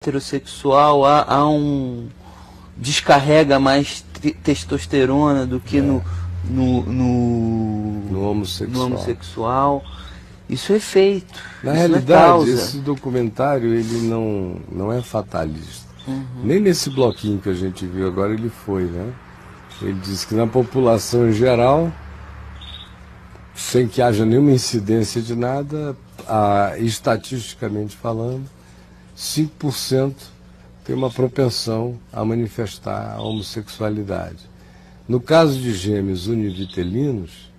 heterossexual há descarrega mais testosterona do que no homossexual. Isso é feito. Na isso realidade, esse documentário ele não é fatalista. Nem nesse bloquinho que a gente viu agora ele foi, né? Ele diz que na população em geral, sem que haja nenhuma incidência de nada, estatisticamente falando, 5% tem uma propensão a manifestar a homossexualidade. No caso de gêmeos univitelinos,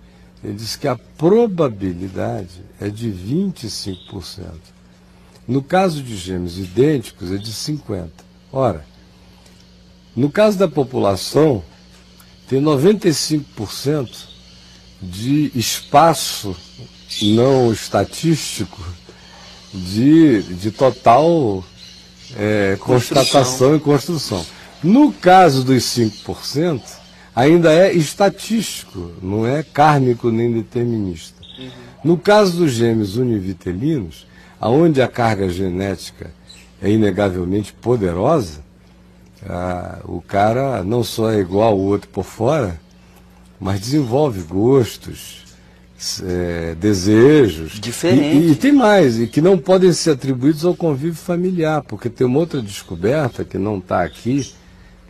ele diz que a probabilidade é de 25%. No caso de gêmeos idênticos, é de 50%. Ora, no caso da população, tem 95% de espaço não estatístico de total constatação e construção. No caso dos 5%, ainda é estatístico, não é kármico nem determinista. No caso dos gêmeos univitelinos, onde a carga genética é inegavelmente poderosa, o cara não só é igual ao outro por fora, mas desenvolve gostos, desejos. Diferentes. E tem mais, e que não podem ser atribuídos ao convívio familiar, porque tem uma outra descoberta que não está aqui,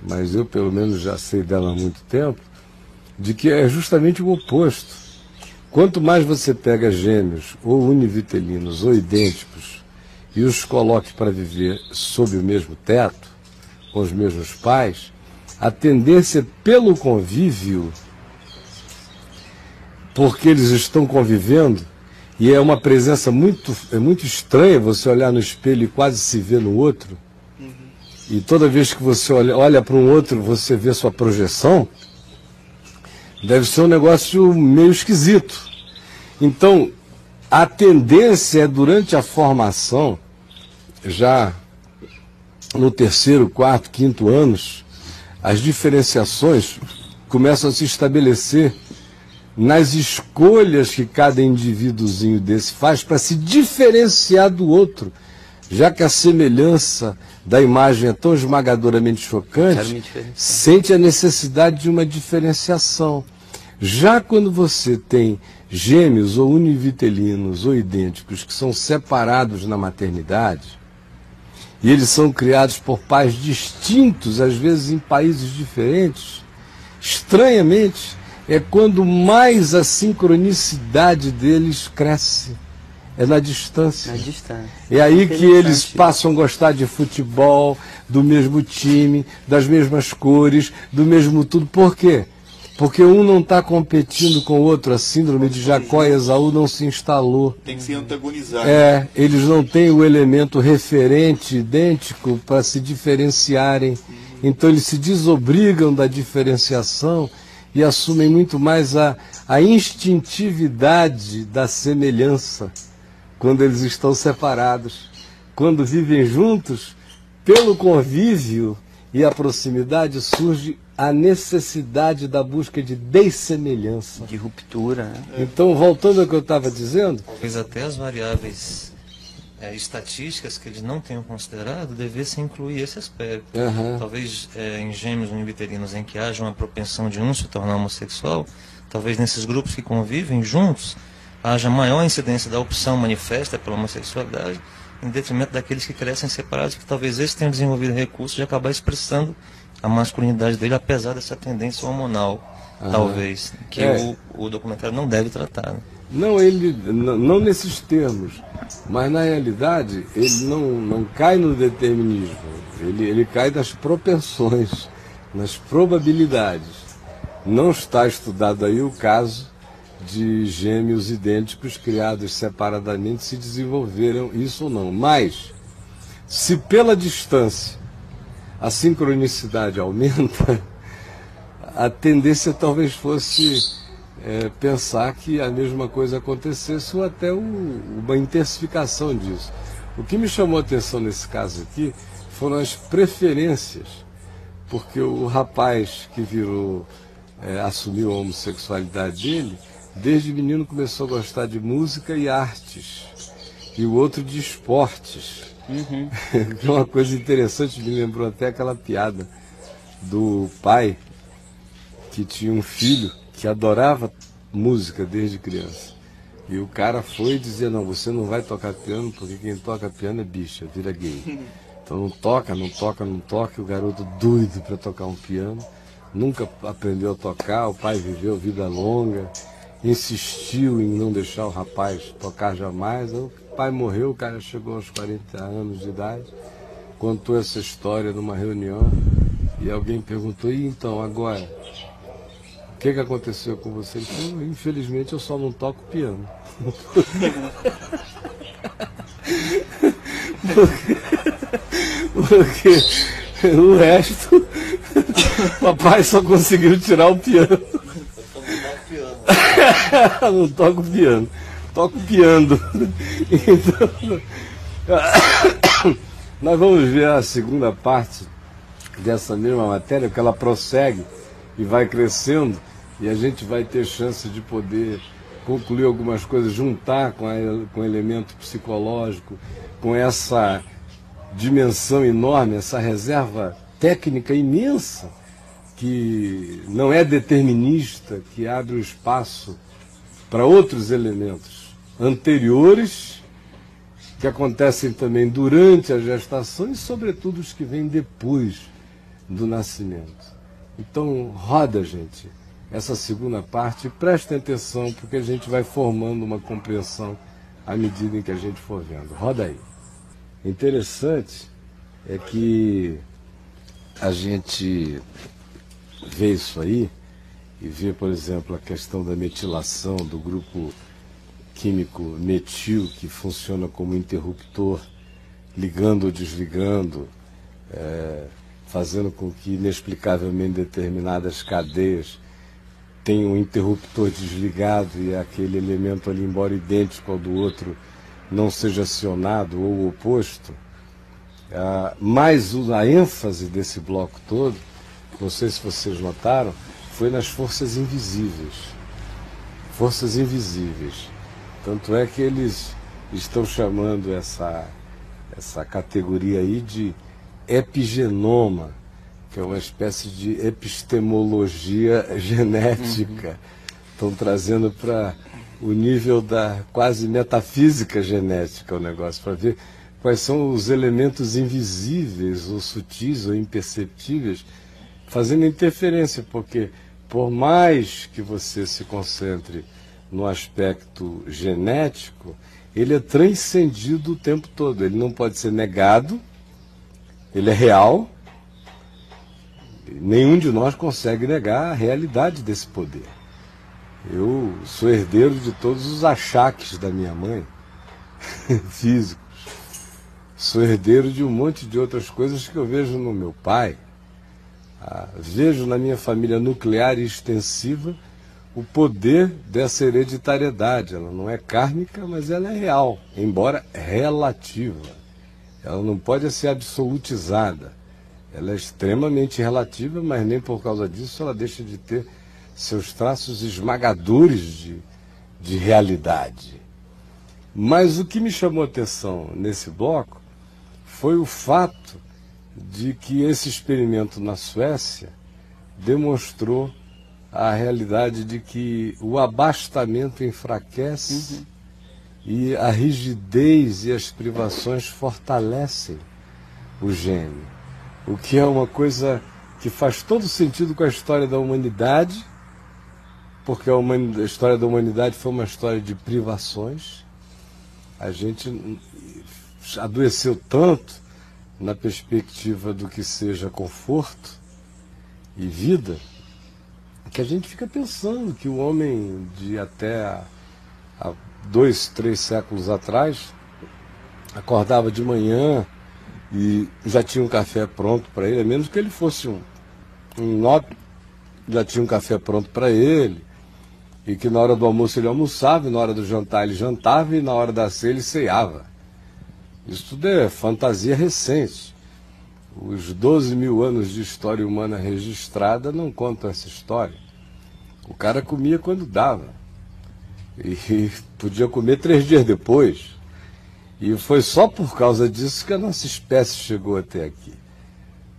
mas eu pelo menos já sei dela há muito tempo, de que é justamente o oposto. Quanto mais você pega gêmeos, ou univitelinos, ou idênticos, e os coloque para viver sob o mesmo teto, com os mesmos pais, a tendência pelo convívio, porque eles estão convivendo, e é uma presença muito estranha você olhar no espelho e quase se ver no outro, e toda vez que você olha para um outro, você vê sua projeção, deve ser um negócio meio esquisito. Então, a tendência é, durante a formação, já no terceiro, quarto, quinto anos, as diferenciações começam a se estabelecer nas escolhas que cada indivíduozinho desse faz para se diferenciar do outro, já que a semelhança da imagem é tão esmagadoramente chocante, sente a necessidade de uma diferenciação. Já quando você tem gêmeos ou univitelinos ou idênticos que são separados na maternidade, e eles são criados por pais distintos, às vezes em países diferentes, estranhamente, é quando mais a sincronicidade deles cresce. É na distância. É aí que eles passam a gostar de futebol, do mesmo time, das mesmas cores, do mesmo tudo. Por quê? Porque um não está competindo com o outro, a síndrome de Jacó e Esaú não se instalou. Tem que se antagonizar. Eles não têm o elemento referente idêntico para se diferenciarem. Então eles se desobrigam da diferenciação e assumem muito mais a instintividade da semelhança quando eles estão separados. Quando vivem juntos, pelo convívio e a proximidade surge a necessidade da busca de dessemelhança. De ruptura. Né? Então, voltando ao que eu estava dizendo... Talvez até as variáveis estatísticas que eles não tenham considerado devessem incluir esse aspecto. Talvez em gêmeos univitelinos em que haja uma propensão de um se tornar homossexual, talvez nesses grupos que convivem juntos, haja maior incidência da opção manifesta pela homossexualidade, em detrimento daqueles que crescem separados, que talvez esses tenham desenvolvido recursos de acabar expressando a masculinidade dele, apesar dessa tendência hormonal, talvez, que o documentário não deve tratar. Né? Não nesses termos, mas na realidade ele não cai no determinismo, ele cai nas propensões, nas probabilidades. Não está estudado aí o caso de gêmeos idênticos criados separadamente se desenvolveram isso ou não. Mas, se pela distância a sincronicidade aumenta, a tendência talvez fosse pensar que a mesma coisa acontecesse ou até uma intensificação disso. O que me chamou a atenção nesse caso aqui foram as preferências, porque o rapaz que assumiu a homossexualidade dele, desde menino começou a gostar de música e artes. e o outro de esportes. Uma coisa interessante, me lembrou até aquela piada do pai que tinha um filho que adorava música desde criança. E o cara foi dizer, não, você não vai tocar piano porque quem toca piano é bicha, vira gay. Então não toca, não toca, não toca. E o garoto doido para tocar um piano, nunca aprendeu a tocar, o pai viveu vida longa, insistiu em não deixar o rapaz tocar jamais. O pai morreu, o cara chegou aos 40 anos de idade, contou essa história numa reunião e alguém perguntou, e então, agora, o que aconteceu com você? Ele falou, infelizmente eu só não toco piano. Porque o resto, papai só conseguiu tirar o piano. Não toco piano, toco piando. Então, nós vamos ver a segunda parte dessa mesma matéria, que ela prossegue e vai crescendo, e a gente vai ter chance de poder concluir algumas coisas, juntar com o elemento psicológico, com essa dimensão enorme, essa reserva técnica imensa, que não é determinista, que abre o espaço para outros elementos anteriores, que acontecem também durante a gestação e, sobretudo, os que vêm depois do nascimento. Então, roda, gente, essa segunda parte, e prestem atenção, porque a gente vai formando uma compreensão à medida em que a gente for vendo. Roda aí. Interessante é que a gente vê isso aí e vê, por exemplo, a questão da metilação do grupo químico metil, que funciona como interruptor, ligando ou desligando, fazendo com que inexplicavelmente determinadas cadeias tenham um interruptor desligado e aquele elemento ali, embora idêntico ao do outro, não seja acionado ou o oposto. Mas a ênfase desse bloco todo, não sei se vocês notaram, foi nas forças invisíveis. Forças invisíveis. Tanto é que eles estão chamando essa categoria aí de epigenoma, que é uma espécie de epistemologia genética. Estão trazendo para o nível da quase metafísica genética o negócio, para ver quais são os elementos invisíveis, ou sutis, ou imperceptíveis, fazendo interferência, porque por mais que você se concentre no aspecto genético, ele é transcendido o tempo todo, ele não pode ser negado, ele é real, nenhum de nós consegue negar a realidade desse poder. Eu sou herdeiro de todos os achaques da minha mãe, físicos. Sou herdeiro de um monte de outras coisas que eu vejo no meu pai. Vejo na minha família nuclear e extensiva o poder dessa hereditariedade. Ela não é kármica, mas ela é real, embora relativa. Ela não pode ser absolutizada. Ela é extremamente relativa, mas nem por causa disso ela deixa de ter seus traços esmagadores de realidade. Mas o que me chamou a atenção nesse bloco foi o fato de que esse experimento na Suécia demonstrou a realidade de que o abastamento enfraquece e a rigidez e as privações fortalecem o gene, o que é uma coisa que faz todo sentido com a história da humanidade, porque a história da humanidade foi uma história de privações. A gente adoeceu tanto na perspectiva do que seja conforto e vida, que a gente fica pensando que o homem de até há 2, 3 séculos atrás acordava de manhã e já tinha um café pronto para ele, a menos que ele fosse um nobre, já tinha um café pronto para ele, e que na hora do almoço ele almoçava, e na hora do jantar ele jantava, e na hora da ceia ele ceava. Isso tudo é fantasia recente. Os 12 mil anos de história humana registrada não contam essa história. O cara comia quando dava, e podia comer 3 dias depois. E foi só por causa disso que a nossa espécie chegou até aqui.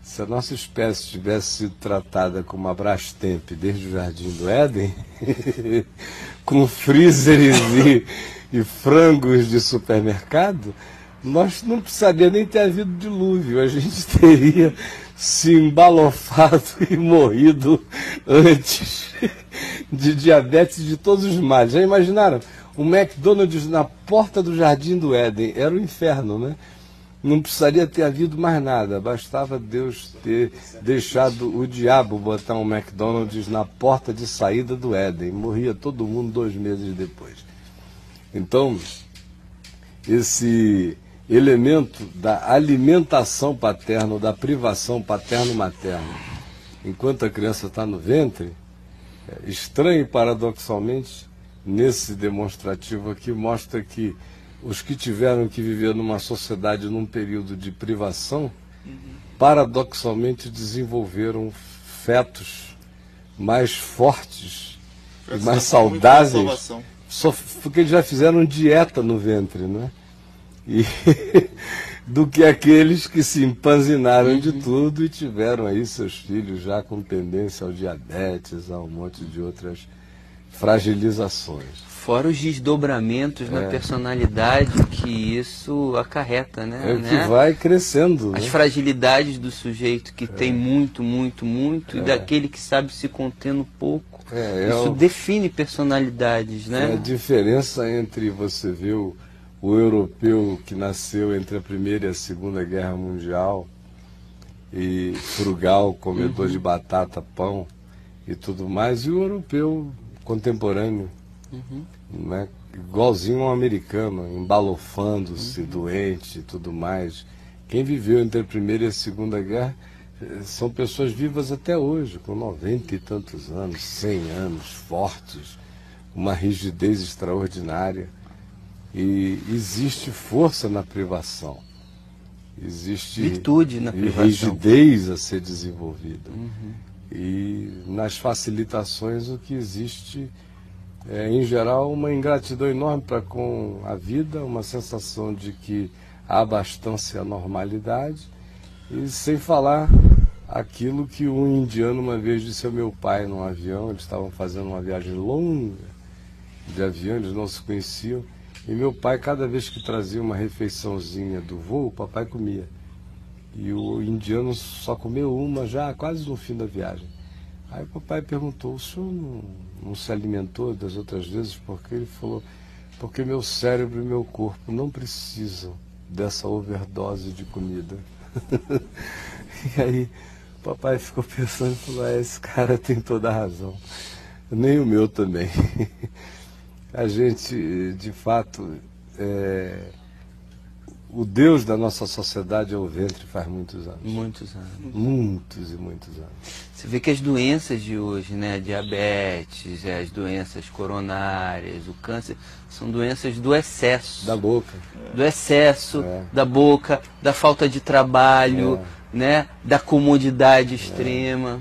Se a nossa espécie tivesse sido tratada como a Brastemp desde o Jardim do Éden, com freezers e frangos de supermercado, nós não precisaria nem ter havido dilúvio, a gente teria se embalofado e morrido antes de diabetes e de todos os males. Já imaginaram? O McDonald's na porta do Jardim do Éden era o inferno, né? Não precisaria ter havido mais nada, bastava Deus ter deixado o diabo botar um McDonald's na porta de saída do Éden. Morria todo mundo 2 meses depois. Então, esse elemento da alimentação paterna, ou da privação paterno-materna, enquanto a criança está no ventre, estranho e paradoxalmente, nesse demonstrativo aqui, mostra que os que tiveram que viver numa sociedade num período de privação, paradoxalmente desenvolveram fetos mais fortes e mais saudáveis, só porque eles já fizeram dieta no ventre, né? E do que aqueles que se empanzinaram de tudo e tiveram aí seus filhos já com tendência ao diabetes, a um monte de outras fragilizações. Fora os desdobramentos na personalidade que isso acarreta, né? É o que vai crescendo. As né? fragilidades do sujeito que tem muito, e daquele que sabe se conter no pouco. Isso define personalidades, né? É a diferença entre você ver o europeu que nasceu entre a Primeira e a Segunda Guerra Mundial e frugal, comedor de batata, pão e tudo mais, e o europeu contemporâneo, né? Igualzinho um americano, embalofando-se, doente e tudo mais. Quem viveu entre a Primeira e a Segunda Guerra são pessoas vivas até hoje, com 90 e tantos anos, 100 anos, fortes, uma rigidez extraordinária. E existe força na privação, existe virtude na privação, rigidez a ser desenvolvida. E nas facilitações o que existe é, em geral, uma ingratidão enorme para com a vida, uma sensação de que há abastança à normalidade, e sem falar aquilo que um indiano uma vez disse ao meu pai num avião. Eles estavam fazendo uma viagem longa de avião, eles não se conheciam, e meu pai, cada vez que trazia uma refeiçãozinha do voo, o papai comia. E o indiano só comeu uma já quase no fim da viagem. Aí o papai perguntou: o senhor não se alimentou das outras vezes? Porque ele falou: porque meu cérebro e meu corpo não precisam dessa overdose de comida. E aí o papai ficou pensando e falou: esse cara tem toda a razão. Nem o meu também. A gente, de fato, o Deus da nossa sociedade é o ventre faz muitos anos. Muitos anos. Muitos e muitos anos. Você vê que as doenças de hoje, né, a diabetes, as doenças coronárias, o câncer, são doenças do excesso. Da boca. Do excesso, da boca, da falta de trabalho, né, da comodidade extrema.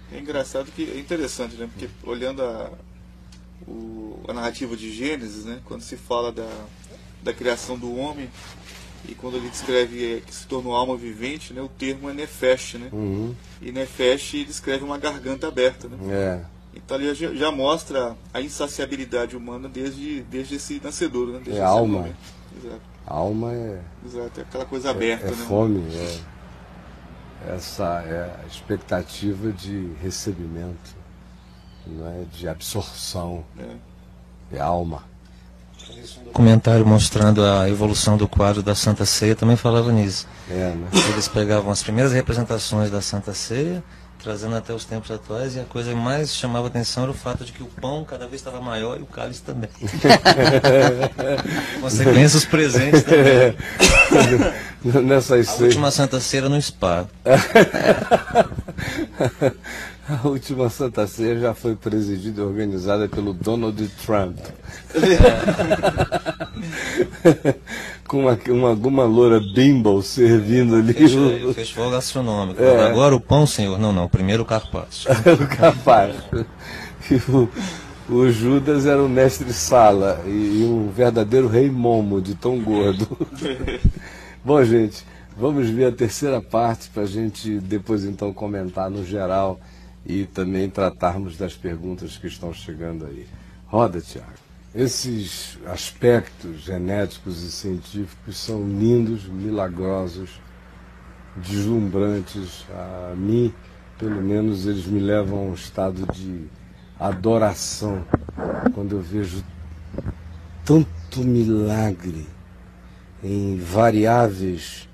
É engraçado, que é interessante, né, porque olhando a narrativa de Gênesis, né, quando se fala da criação do homem, e quando ele descreve que se tornou alma vivente, né, o termo é nefesh, né? E nefesh descreve uma garganta aberta, né? Então ali já mostra a insaciabilidade humana desde esse nascedor, né? Desde a alma. momento. Exato. A alma é... Exato, é aquela coisa aberta, né? Fome, essa é a expectativa de recebimento, não é? De absorção. É alma. Um documentário mostrando a evolução do quadro da Santa Ceia também falava nisso. Né? Eles pegavam as primeiras representações da Santa Ceia, trazendo até os tempos atuais, e a coisa que mais chamava atenção era o fato de que o pão cada vez estava maior e o cálice também. Consequências presentes também. Nessas a última Santa Ceia era no Spa. A última Santa Ceia já foi presidida e organizada pelo Donald Trump. Com uma loura bimbo servindo ali. O festival gastronômico. Agora o pão, senhor. Não, primeiro o carpaccio. O carpaccio. O Judas era o mestre Sala e um verdadeiro rei Momo, de tão gordo. Bom, gente, vamos ver a terceira parte para a gente depois então comentar no geral e também tratarmos das perguntas que estão chegando aí. Roda, Tiago. Esses aspectos genéticos e científicos são lindos, milagrosos, deslumbrantes. A mim, pelo menos, eles me levam a um estado de adoração quando eu vejo tanto milagre em variáveis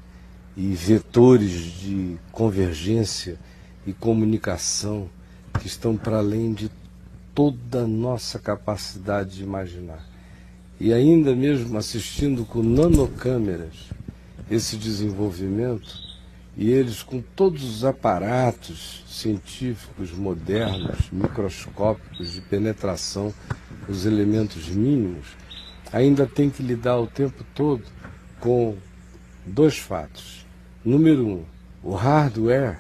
e vetores de convergência e comunicação que estão para além de toda a nossa capacidade de imaginar. E ainda mesmo assistindo com nanocâmeras esse desenvolvimento, e eles com todos os aparatos científicos modernos, microscópicos, de penetração, os elementos mínimos, ainda tem que lidar o tempo todo com dois fatos. Número um, o hardware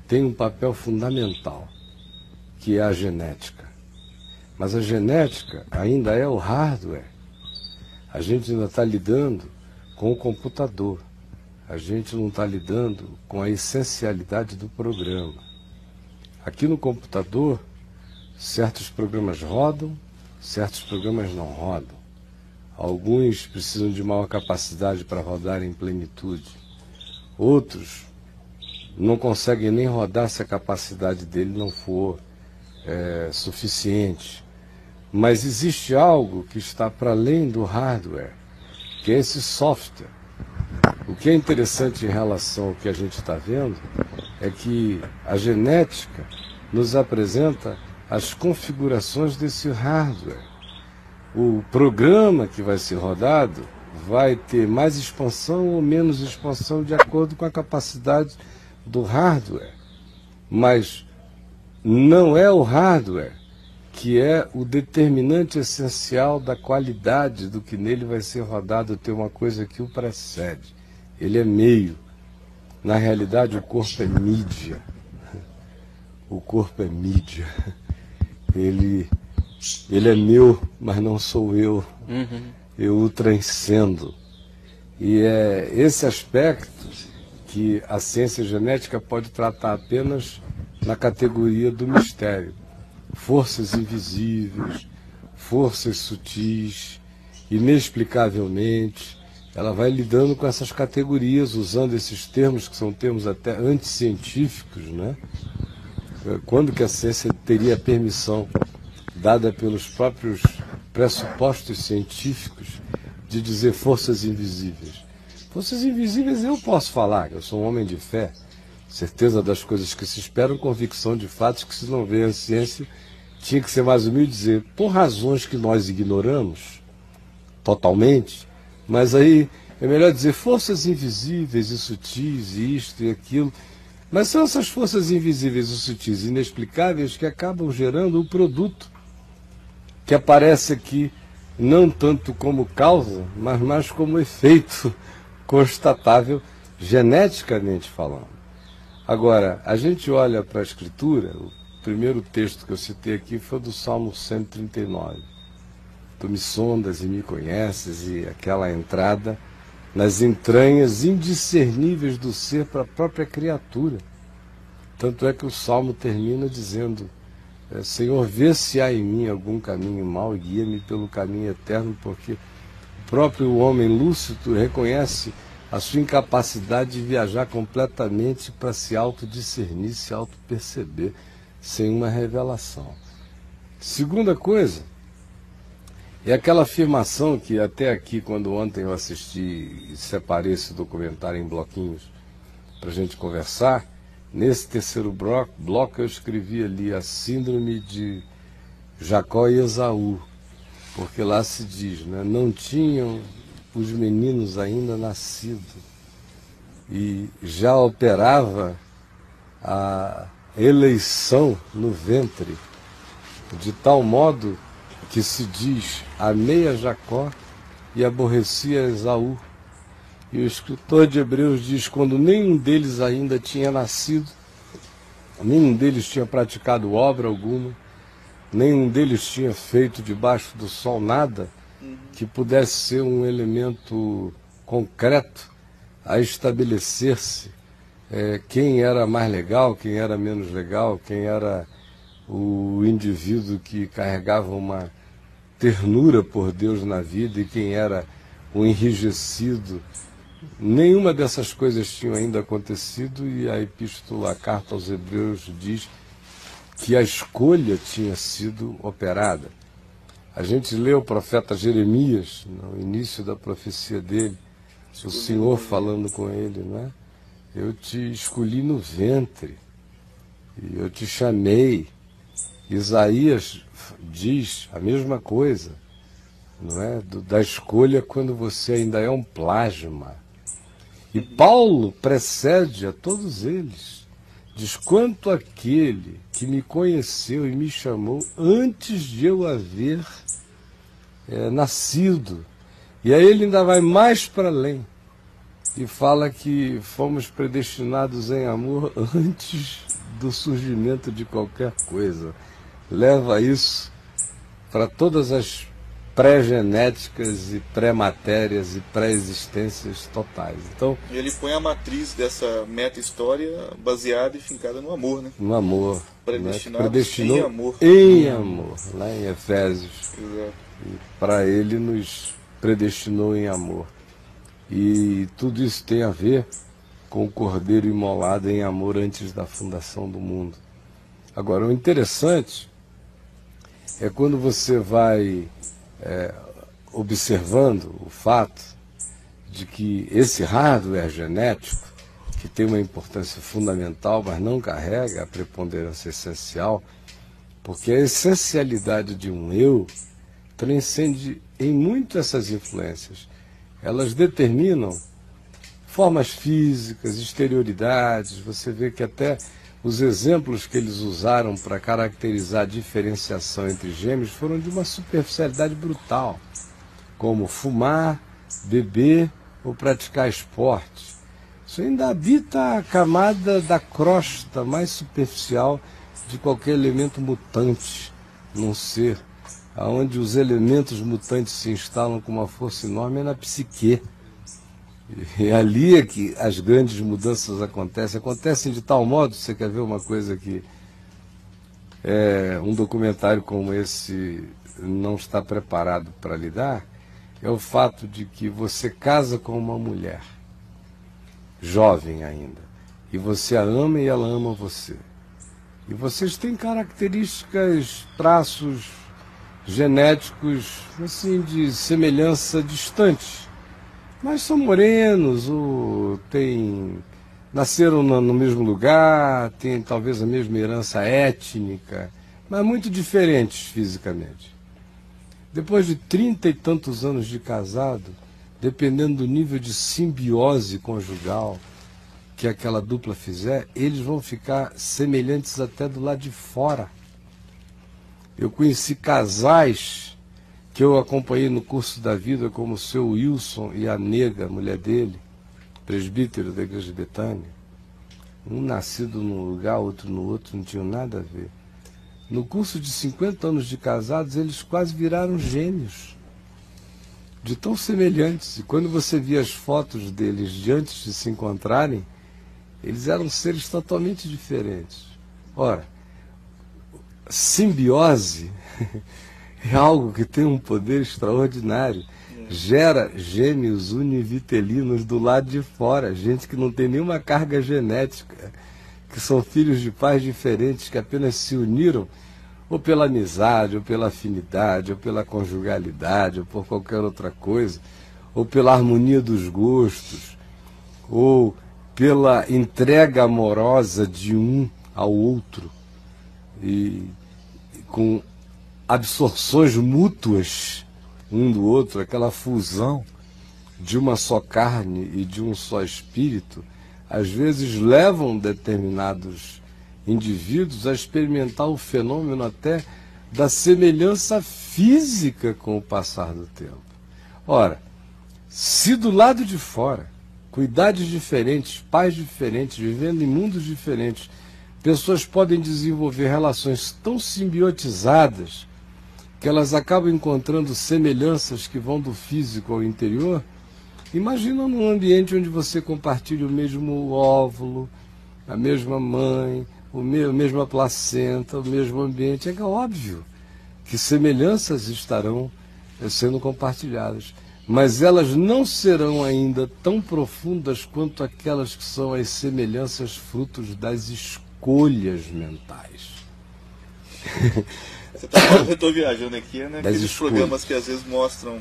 tem um papel fundamental, que é a genética. Mas a genética ainda é o hardware. A gente ainda está lidando com o computador. A gente não está lidando com a essencialidade do programa. Aqui no computador, certos programas rodam, certos programas não rodam. Alguns precisam de maior capacidade para rodar em plenitude. Outros não conseguem nem rodar se a capacidade dele não for suficiente. Mas existe algo que está para além do hardware, que é esse software. O que é interessante em relação ao que a gente está vendo é que a genética nos apresenta as configurações desse hardware. O programa que vai ser rodado vai ter mais expansão ou menos expansão de acordo com a capacidade do hardware. Mas não é o hardware que é o determinante essencial da qualidade do que nele vai ser rodado, ter uma coisa que o precede. Ele é meio. Na realidade, o corpo é mídia. O corpo é mídia. Ele é meu, mas não sou eu. Eu o transcendo. E é esse aspecto que a ciência genética pode tratar apenas na categoria do mistério. Forças invisíveis, forças sutis, inexplicavelmente. Ela vai lidando com essas categorias, usando esses termos que são termos até anticientíficos, né? Quando que a ciência teria permissão, dada pelos próprios pressupostos científicos, de dizer forças invisíveis? Forças invisíveis eu posso falar, eu sou um homem de fé, certeza das coisas que se esperam, convicção de fatos que se não vê a ciência, tinha que ser mais humilde dizer, por razões que nós ignoramos totalmente, mas aí é melhor dizer forças invisíveis e sutis, e isto e aquilo. Mas são essas forças invisíveis e sutis, inexplicáveis, que acabam gerando o produto que aparece aqui, não tanto como causa, mas mais como efeito constatável, geneticamente falando. Agora, a gente olha para a Escritura, o primeiro texto que eu citei aqui foi do Salmo 139. Tu me sondas e me conheces, e aquela entrada nas entranhas indiscerníveis do ser para a própria criatura. Tanto é que o Salmo termina dizendo, Senhor, vê se há em mim algum caminho mau e guia-me pelo caminho eterno, porque o próprio homem lúcido reconhece a sua incapacidade de viajar completamente para se autodiscernir, se autoperceber, sem uma revelação. Segunda coisa, é aquela afirmação que até aqui, quando ontem eu assisti e separei esse documentário em bloquinhos para a gente conversar, nesse terceiro bloco eu escrevi ali a síndrome de Jacó e Esaú, porque lá se diz, né, não tinham os meninos ainda nascido e já operava a eleição no ventre, de tal modo que se diz, amei a Jacó e aborreci a Esaú. E o escritor de Hebreus diz, quando nenhum deles ainda tinha nascido, nenhum deles tinha praticado obra alguma, nenhum deles tinha feito debaixo do sol nada que pudesse ser um elemento concreto a estabelecer-se quem era mais legal, quem era menos legal, quem era o indivíduo que carregava uma ternura por Deus na vida e quem era o enrijecido. Nenhuma dessas coisas tinha ainda acontecido, e a epístola, a carta aos Hebreus diz que a escolha tinha sido operada. A gente lê o profeta Jeremias, no início da profecia dele, o Senhor falando com ele, não é? Eu te escolhi no ventre, e eu te chamei. Isaías diz a mesma coisa, não é? Da escolha quando você ainda é um plasma. E Paulo precede a todos eles. Diz, quanto aquele que me conheceu e me chamou antes de eu haver nascido. E aí ele ainda vai mais para além e fala que fomos predestinados em amor antes do surgimento de qualquer coisa. Leva isso para todas as pré-genéticas e pré-matérias e pré-existências totais. Então, e ele põe a matriz dessa meta-história baseada e fincada no amor, né? No amor. Predestinou em amor. Em amor, lá em Efésios. Exato. E para ele nos predestinou em amor. E tudo isso tem a ver com o Cordeiro imolado em amor antes da fundação do mundo. Agora, o interessante é quando você vai observando o fato de que esse hardware genético, que tem uma importância fundamental, mas não carrega a preponderância essencial, porque a essencialidade de um eu transcende em muito essas influências. Elas determinam formas físicas, exterioridades. Você vê que até os exemplos que eles usaram para caracterizar a diferenciação entre gêmeos foram de uma superficialidade brutal, como fumar, beber ou praticar esporte. Isso ainda habita a camada da crosta mais superficial de qualquer elemento mutante num ser, onde os elementos mutantes se instalam com uma força enorme é na psique. E ali é que as grandes mudanças acontecem de tal modo, você quer ver uma coisa que um documentário como esse não está preparado para lidar, é o fato de que você casa com uma mulher, jovem ainda, e você a ama e ela ama você. E vocês têm características, traços genéticos, assim, de semelhança distante. Mas são morenos, ou nasceram no mesmo lugar, têm talvez a mesma herança étnica, mas muito diferentes fisicamente. Depois de 30 e tantos anos de casado, dependendo do nível de simbiose conjugal que aquela dupla fizer, eles vão ficar semelhantes até do lado de fora. Eu conheci casais que eu acompanhei no curso da vida, como o seu Wilson e a Nega, mulher dele, presbítero da igreja de Betânia. Um nascido num lugar, outro no outro, não tinham nada a ver. No curso de 50 anos de casados, eles quase viraram gêmeos, de tão semelhantes. E quando você via as fotos deles de antes de se encontrarem, eles eram seres totalmente diferentes. Ora, simbiose é algo que tem um poder extraordinário. Gera gêmeos univitelinos do lado de fora, gente que não tem nenhuma carga genética, que são filhos de pais diferentes, que apenas se uniram ou pela amizade, ou pela afinidade, ou pela conjugalidade, ou por qualquer outra coisa, ou pela harmonia dos gostos, ou pela entrega amorosa de um ao outro, e com absorções mútuas um do outro, aquela fusão de uma só carne e de um só espírito, às vezes levam determinados indivíduos a experimentar o fenômeno até da semelhança física com o passar do tempo. Ora, se do lado de fora, com idades diferentes, pais diferentes, vivendo em mundos diferentes, pessoas podem desenvolver relações tão simbiotizadas que elas acabam encontrando semelhanças que vão do físico ao interior. Imagina num ambiente onde você compartilha o mesmo óvulo, a mesma mãe, a mesma placenta, o mesmo ambiente. É óbvio que semelhanças estarão sendo compartilhadas, mas elas não serão ainda tão profundas quanto aquelas que são as semelhanças frutos das escolhas mentais. Você está falando, eu estou viajando aqui, né? Aqueles programas que às vezes mostram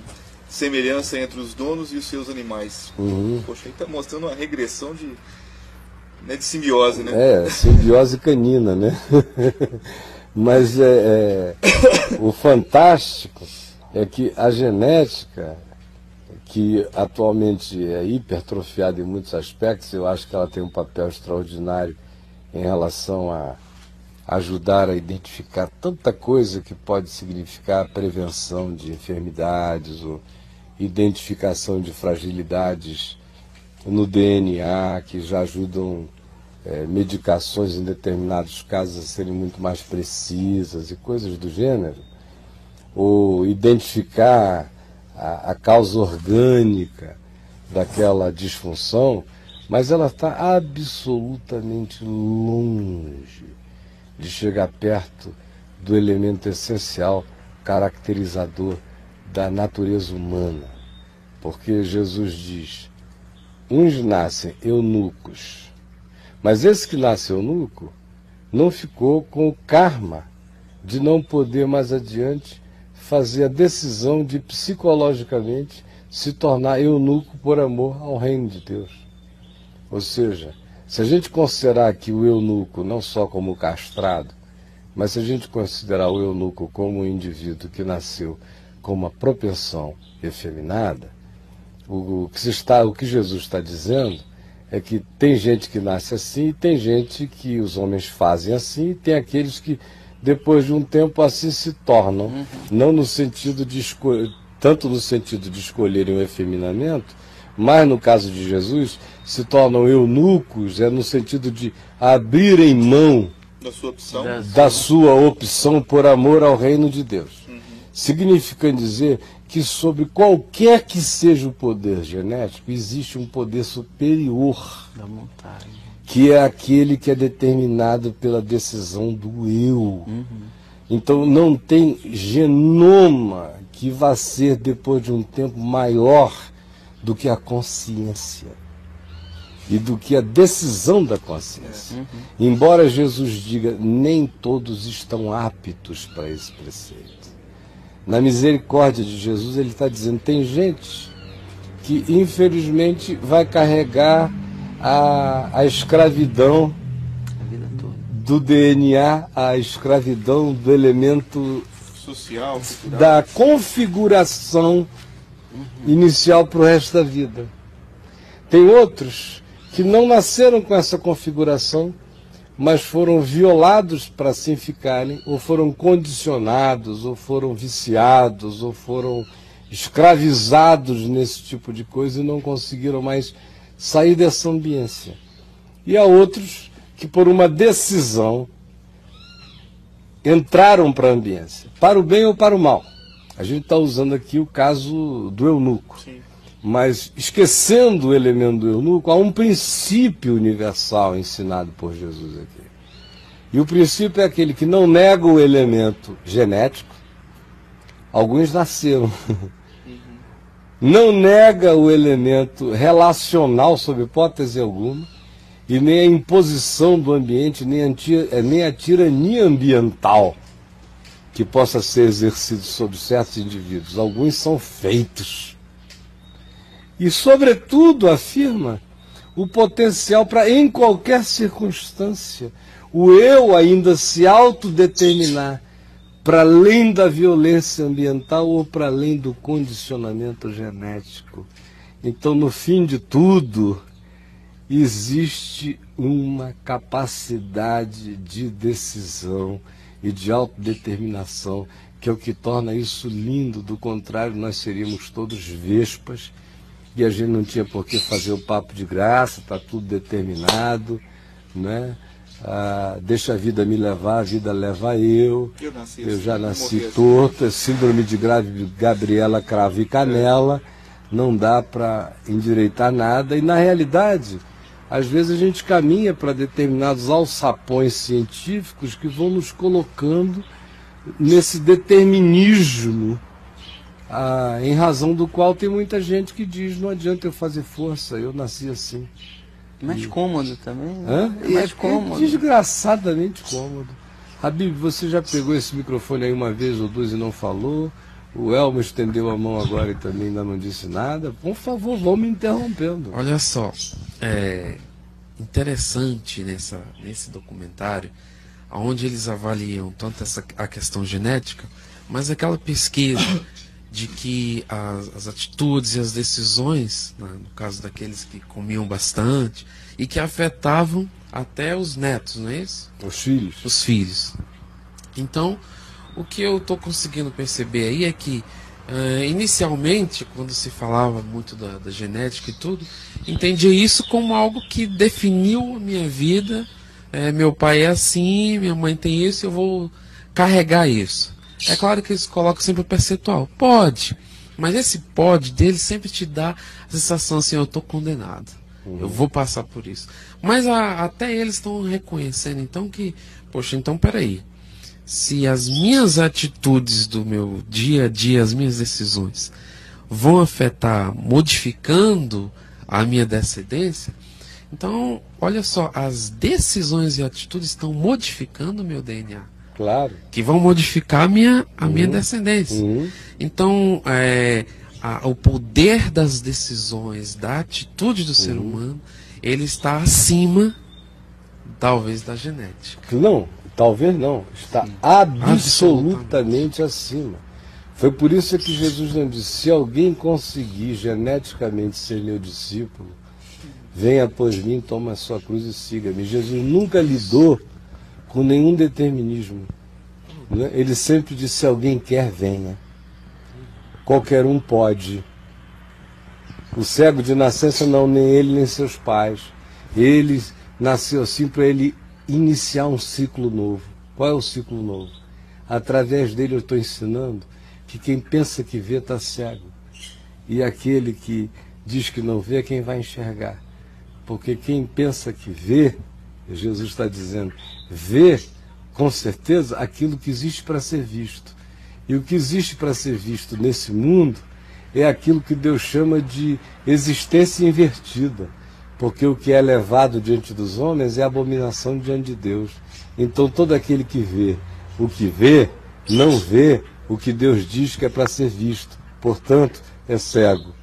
semelhança entre os donos e os seus animais. Poxa, aí está mostrando uma regressão de simbiose, né? Simbiose canina, né? Mas o fantástico é que a genética, que atualmente é hipertrofiada em muitos aspectos, eu acho que ela tem um papel extraordinário em relação a ajudar a identificar tanta coisa que pode significar prevenção de enfermidades ou identificação de fragilidades no DNA, que já ajudam medicações em determinados casos a serem muito mais precisas e coisas do gênero, ou identificar a causa orgânica daquela disfunção, mas ela está absolutamente longe de chegar perto do elemento essencial, caracterizador da natureza humana. Porque Jesus diz, uns nascem eunucos, mas esse que nasce eunuco não ficou com o karma de não poder mais adiante fazer a decisão de psicologicamente se tornar eunuco por amor ao reino de Deus. Ou seja, se a gente considerar aqui o eunuco não só como castrado, mas se a gente considerar o eunuco como um indivíduo que nasceu com uma propensão efeminada, o que Jesus está dizendo é que tem gente que nasce assim, e tem gente que os homens fazem assim, e tem aqueles que depois de um tempo assim se tornam, não no sentido de tanto no sentido de escolherem o efeminamento, mas no caso de Jesus, se tornam eunucos, no sentido de abrirem mão da sua opção por amor ao reino de Deus. Significando dizer que sobre qualquer que seja o poder genético, existe um poder superior da vontade, que é aquele que é determinado pela decisão do eu. Então não tem genoma que vá ser, depois de um tempo, maior do que a consciência e do que a decisão da consciência. Embora Jesus diga, nem todos estão aptos para esse preceito. Na misericórdia de Jesus, ele está dizendo, tem gente que infelizmente vai carregar a escravidão do DNA, a escravidão do elemento social, da configuração inicial para o resto da vida. Tem outros que não nasceram com essa configuração, mas foram violados para assim ficarem, ou foram condicionados, ou foram viciados, ou foram escravizados nesse tipo de coisa e não conseguiram mais sair dessa ambiência. E há outros que, por uma decisão, entraram para a ambiência, para o bem ou para o mal. A gente está usando aqui o caso do eunuco. Sim. Mas, esquecendo o elemento do eunuco, há um princípio universal ensinado por Jesus aqui. E o princípio é aquele que não nega o elemento genético. Alguns nasceram. Não nega o elemento relacional, sob hipótese alguma, e nem a imposição do ambiente, nem a tirania ambiental que possa ser exercida sobre certos indivíduos. Alguns são feitos. E, sobretudo, afirma o potencial para, em qualquer circunstância, o eu ainda se autodeterminar para além da violência ambiental ou para além do condicionamento genético. Então, no fim de tudo, existe uma capacidade de decisão e de autodeterminação, que é o que torna isso lindo. Do contrário, nós seríamos todos vespas, e a gente não tinha por que fazer o papo de graça, está tudo determinado, né? deixa a vida me levar, a vida leva eu já nasci torto, síndrome de Gabriela Cravo e Canela, não dá para endireitar nada, e na realidade, às vezes a gente caminha para determinados alçapões científicos que vão nos colocando nesse determinismo, em razão do qual tem muita gente que diz, não adianta eu fazer força, eu nasci assim. Mais cômodo também, né? É mais cômodo. Desgraçadamente cômodo. Habib, você já pegou esse microfone aí uma vez ou duas e não falou? O Elmo estendeu a mão agora e também ainda não disse nada. Por favor, vão me interrompendo. Olha só, interessante nesse documentário, onde eles avaliam tanto a questão genética, mas aquela pesquisa de que as atitudes e as decisões, né, no caso daqueles que comiam bastante, e que afetavam até os netos, não é isso? Os filhos. Os filhos. Então, o que eu estou conseguindo perceber aí é que, inicialmente, quando se falava muito da genética e tudo, entendia isso como algo que definiu a minha vida. Meu pai é assim, minha mãe tem isso, eu vou carregar isso. É claro que eles colocam sempre o percentual. Pode, mas esse pode dele sempre te dá a sensação assim, eu estou condenado. Eu vou passar por isso. Mas até eles estão reconhecendo então que, poxa, então peraí. Se as minhas atitudes do meu dia a dia, as minhas decisões, vão afetar, modificando a minha descendência, então, olha só, as decisões e atitudes estão modificando o meu DNA. Claro. Que vão modificar a minha descendência. Então, o poder das decisões, da atitude do ser humano, ele está acima, talvez, da genética. Não, talvez não. Está absolutamente acima. Foi por isso que Jesus não disse, se alguém conseguir geneticamente ser meu discípulo, venha após mim, toma a sua cruz e siga-me. Jesus nunca lidou com nenhum determinismo. Né? Ele sempre disse, se alguém quer, venha. Qualquer um pode. O cego de nascença não, nem ele nem seus pais. Ele nasceu assim para ele iniciar um ciclo novo. Qual é o ciclo novo? Através dele eu estou ensinando que quem pensa que vê está cego. E aquele que diz que não vê é quem vai enxergar. Porque quem pensa que vê, Jesus está dizendo, vê com certeza aquilo que existe para ser visto. E o que existe para ser visto nesse mundo é aquilo que Deus chama de existência invertida. Porque o que é levado diante dos homens é abominação diante de Deus. Então todo aquele que vê o que vê, não vê o que Deus diz que é para ser visto. Portanto, é cego.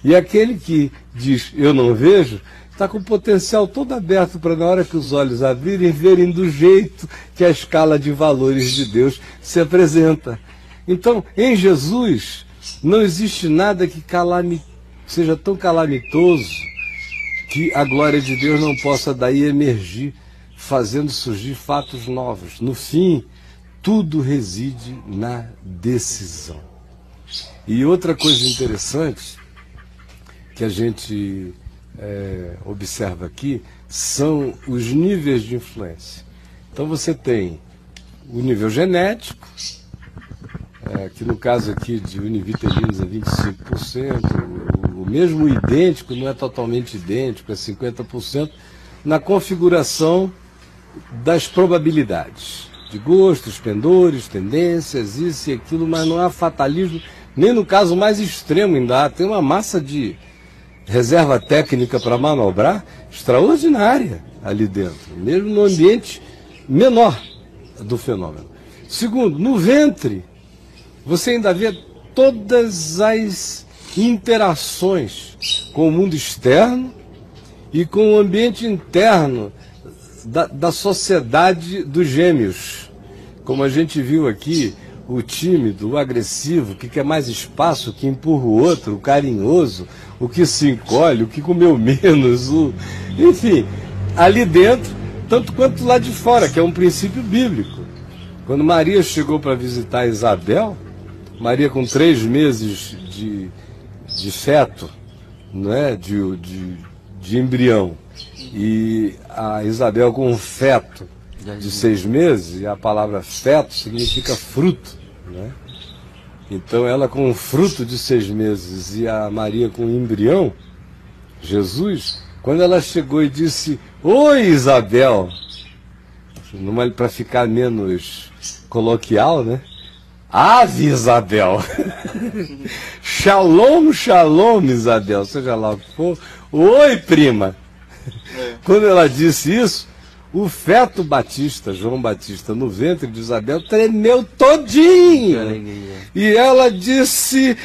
E aquele que diz, eu não vejo, está com o potencial todo aberto para, na hora que os olhos abrirem, verem do jeito que a escala de valores de Deus se apresenta. Então, em Jesus, não existe nada que seja tão calamitoso que a glória de Deus não possa daí emergir, fazendo surgir fatos novos. No fim, tudo reside na decisão. E outra coisa interessante que a gente observa aqui são os níveis de influência. Então você tem o nível genético, que no caso aqui de univitelinos é 25%, o mesmo idêntico não é totalmente idêntico, é 50%, na configuração das probabilidades, de gostos, pendores, tendências, isso e aquilo, mas não há fatalismo, nem no caso mais extremo ainda, tem uma massa de reserva técnica para manobrar extraordinária ali dentro, mesmo no ambiente menor do fenômeno. Segundo, no ventre, você ainda vê todas as interações com o mundo externo e com o ambiente interno da sociedade dos gêmeos. Como a gente viu aqui, o tímido, o agressivo, que quer mais espaço, o que empurra o outro, o carinhoso, o que se encolhe, o que comeu menos, enfim, ali dentro, tanto quanto lá de fora, que é um princípio bíblico. Quando Maria chegou para visitar Isabel, Maria com 3 meses de feto, né, de embrião, E a Isabel com um feto de 6 meses, e a palavra feto significa fruto, né? Então ela com um fruto de 6 meses e a Maria com um embrião, Jesus, quando ela chegou e disse: "Oi, Isabel", para ficar menos coloquial, né? "Ave, Isabel", "Shalom, shalom, Isabel", seja lá o que for, "Oi, prima". Quando ela disse isso, o feto Batista, João Batista, no ventre de Isabel, tremeu todinho. E ela disse: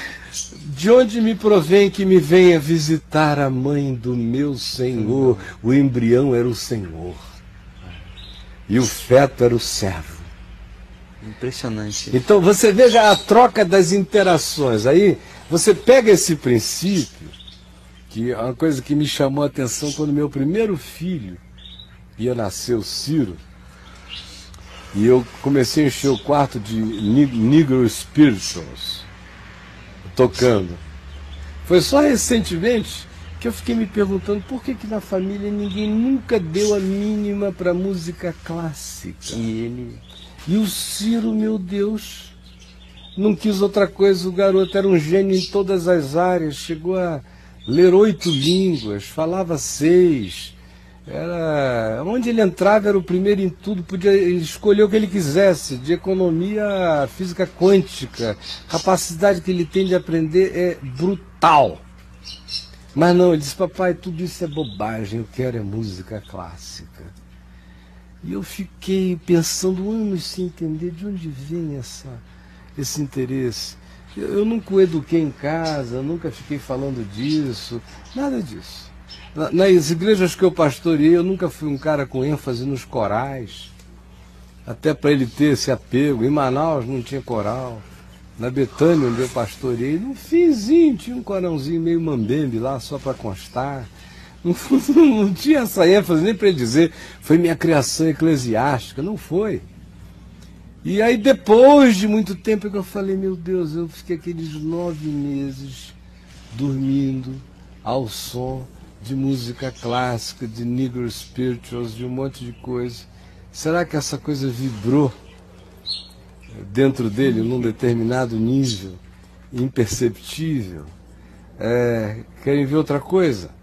"De onde me provém que me venha visitar a mãe do meu Senhor?" O embrião era o Senhor. E o feto era o servo. Impressionante. Então você veja a troca das interações. Aí você pega esse princípio, que é uma coisa que me chamou a atenção quando meu primeiro filho ia nascer, o Ciro, e eu comecei a encher o quarto de Negro Spirituals, tocando. Foi só recentemente que eu fiquei me perguntando por que na família ninguém nunca deu a mínima para música clássica. E o Ciro, meu Deus, não quis outra coisa. O garoto era um gênio em todas as áreas, chegou a ler 8 línguas, falava 6. Onde ele entrava era o primeiro em tudo, podia escolher o que ele quisesse, de economia a física quântica. A capacidade que ele tem de aprender é brutal. Mas não, ele disse: "Papai, tudo isso é bobagem, eu quero é música clássica". E eu fiquei pensando anos sem entender de onde vem esse interesse. Eu nunca o eduquei em casa, nunca fiquei falando disso, nada disso. Nas igrejas que eu pastoreei, eu nunca fui um cara com ênfase nos corais, até para ele ter esse apego. Em Manaus não tinha coral. Na Betânia, onde eu pastoreei, no finzinho tinha um corãozinho meio mambembe lá, só para constar. Não tinha essa ênfase nem para dizer foi minha criação eclesiástica, não foi. E aí depois de muito tempo que eu falei: meu Deus, eu fiquei aqueles 9 meses dormindo ao som de música clássica, de Negro Spirituals, de um monte de coisa. Será que essa coisa vibrou dentro dele num determinado nível imperceptível? Querem ver outra coisa?